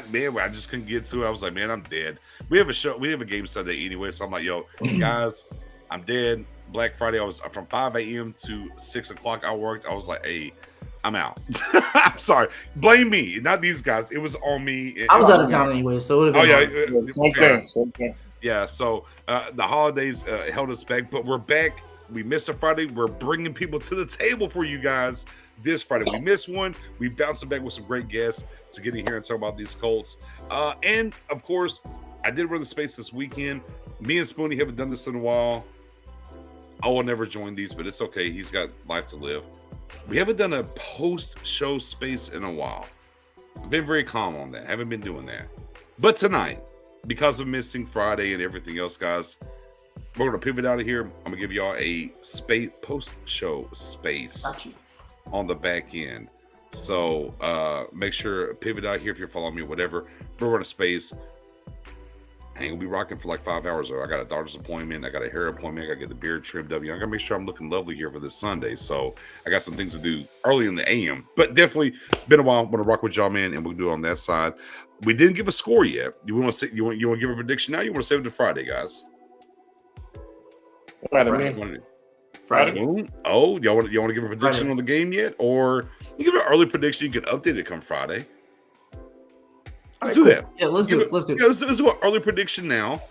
just couldn't get to it. I was like, man, I'm dead. We have a game Sunday anyway, so I'm like, yo, guys, I'm dead. Black Friday, I was from 5 a.m. to 6 o'clock. I worked. I was like, hey, I'm out. I'm sorry. Blame me, not these guys. It was on me. I was out of town anyway, so it would have been. Okay. Yeah, so the holidays held us back, but we're back. We missed a Friday. We're bringing people to the table for you guys this Friday. We missed one. We bounced back with some great guests to get in here and talk about these Colts. And, of course, I did run the space this weekend. Me and Spoonie haven't done this in a while. I will never join these, but it's okay. He's got life to live. We haven't done a post-show space in a while. I've been very calm on that. Haven't been doing that. But tonight, because of missing Friday and everything else, guys, we're going to pivot out of here. I'm going to give y'all a space post-show space on the back end. So make sure pivot out here if you're following me, whatever. We're going to space. I ain't gonna be rocking for like 5 hours though. I got a doctor's appointment, I got a hair appointment, I gotta get the beard trimmed up. I gotta make sure I'm looking lovely here for this Sunday. So I got some things to do early in the AM. But definitely been a while. I'm gonna rock with y'all, man, and we'll do it on that side. We didn't give a score yet. You want to give a prediction now? You want to save it to Friday, guys? Friday. Oh, y'all want to give a prediction on the game yet, or you give an early prediction? You can update it come Friday. Let's do that. Yeah, let's do it. Let's do it. Yeah, let's do an early prediction now,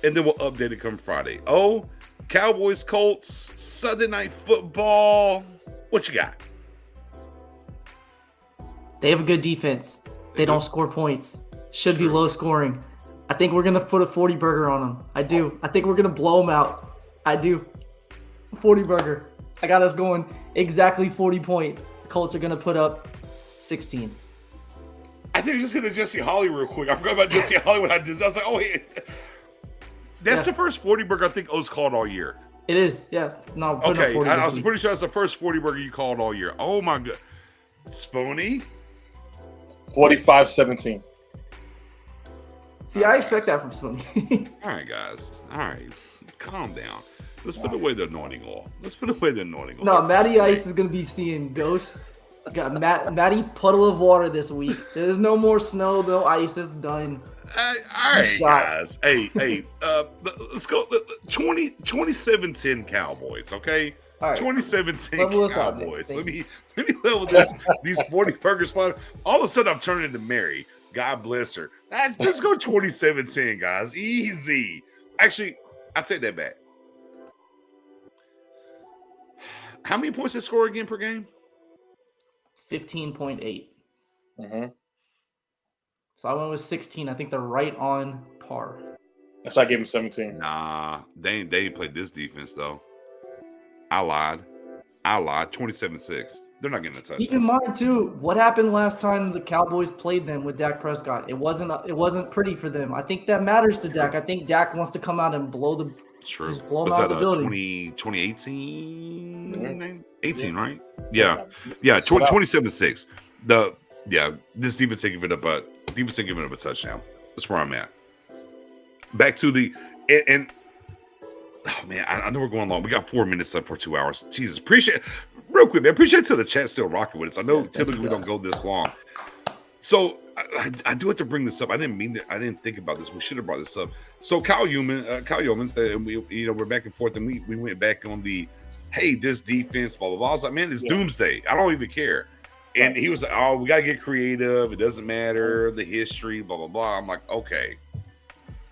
and then we'll update it come Friday. Oh, Cowboys, Colts, Sunday Night Football. What you got? They have a good defense. They don't score points. Should be low scoring. I think we're going to put a 40 burger on them. I do. I think we're going to blow them out. I do. 40 burger. I got us going exactly 40 points. The Colts are going to put up 16. I think just hit the Jesse Holly real quick. I forgot about Jesse Holly when I did. I was like, oh, hey. That's the first 40 burger I think O's called all year. It is, yeah. No, okay, I was pretty sure that's the first 40 burger you called all year. Oh, my God. Spoony? 45-17. See, I expect that from Spoony. All right, guys. All right. Calm down. Let's put away the anointing oil. No, Matty Ice is going to be seeing ghosts. Got Matty puddle of water this week. There's no more snow, no ice. It's done. All right, guys. Hey, let's go. 27-10 Cowboys, okay? All right. 27-10 Cowboys. Let me level this. These 40 burgers. All of a sudden, I'm turning into Mary. God bless her. Let's go 27-10, guys. Easy. Actually, I'll take that back. How many points they score again per game? 15.8. Mm-hmm. So I went with 16. I think they're right on par. That's why I gave him 17. Nah, they ain't played this defense though. I lied. 27-6. They're not getting a touchdown. Keep in mind too, what happened last time the Cowboys played them with Dak Prescott? It wasn't pretty for them. I think that matters to Dak. I think Dak wants to come out and blow the. It's true. Was that 2018? Mm-hmm. 18, right? Yeah. 27-6. This defense ain't giving up a touchdown. That's where I'm at. Back to the and oh man, I know we're going long. We got 4 minutes left for 2 hours. Jesus, appreciate real quick, man. Appreciate to the chat still rocking with us. I know typically we don't go this long. So I do have to bring this up. I didn't mean to. I didn't think about this. We should have brought this up. So Kyle Yeomans, we're back and forth, and we went back on the, hey, this defense, blah blah blah. I was like, man, it's doomsday. I don't even care. And he was like, oh, we gotta get creative. It doesn't matter the history, blah blah blah. I'm like, okay,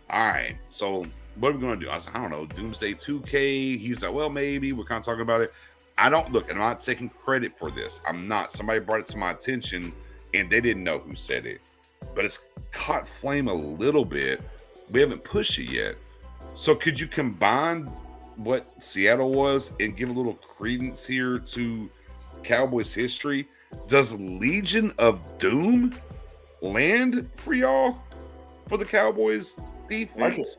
all right. So what are we gonna do? I was like, I don't know, Doomsday 2K. He's like, well, maybe we're kind of talking about it. I don't look, and I'm not taking credit for this. I'm not. Somebody brought it to my attention. And they didn't know who said it, but it's caught flame a little bit. We haven't pushed it yet. So could you combine what Seattle was and give a little credence here to Cowboys history? Does Legion of Doom land for y'all for the Cowboys defense?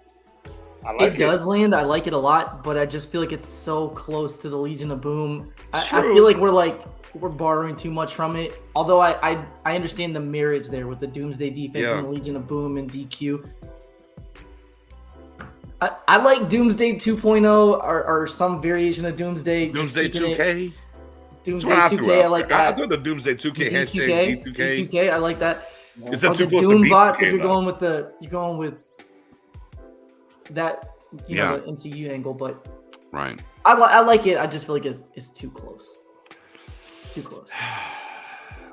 It does land. I like it a lot, but I just feel like it's so close to the Legion of Boom. I feel like we're borrowing too much from it. Although I understand the marriage there with the Doomsday defense and the Legion of Boom and DQ. I like Doomsday 2.0 or some variation of Doomsday. Doomsday 2K. Doomsday 2K. I like that. I thought the Doomsday 2K hashtag D2K. D2K. I like that. Is that too the close Doom to bots? BTK, If you're going with that, know, the MCU angle, but right. I like it. I just feel like it's too close. Too close.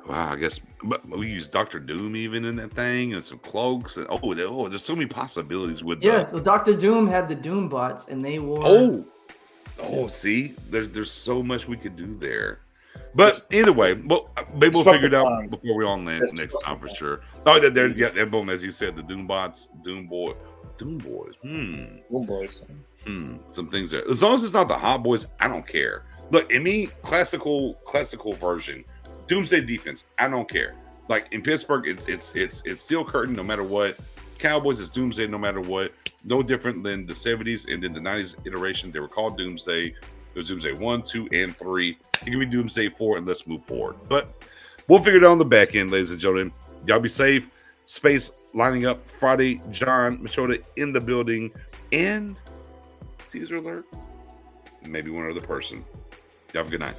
Wow, I guess we use Dr. Doom even in that thing and some cloaks. And there's so many possibilities with the Dr. Doom had the Doom bots and they wore. See, there's so much we could do there. But either way, maybe we'll figure it out before we all land next time for sure. Oh, boom, as you said, the Doom bots, Doom Boys. Doom Boys. Some things there. As long as it's not the Hot Boys, I don't care. Look, in me, classical version, Doomsday defense, I don't care. Like in Pittsburgh, it's Steel Curtain no matter what. Cowboys is Doomsday no matter what. No different than the 70s and then the 90s iteration. They were called Doomsday. There was Doomsday 1, 2, and 3. It can be Doomsday 4, and let's move forward. But we'll figure it out on the back end, ladies and gentlemen. Y'all be safe. Space lining up Friday. John Machota in the building, and teaser alert, maybe one other person. You have a good night.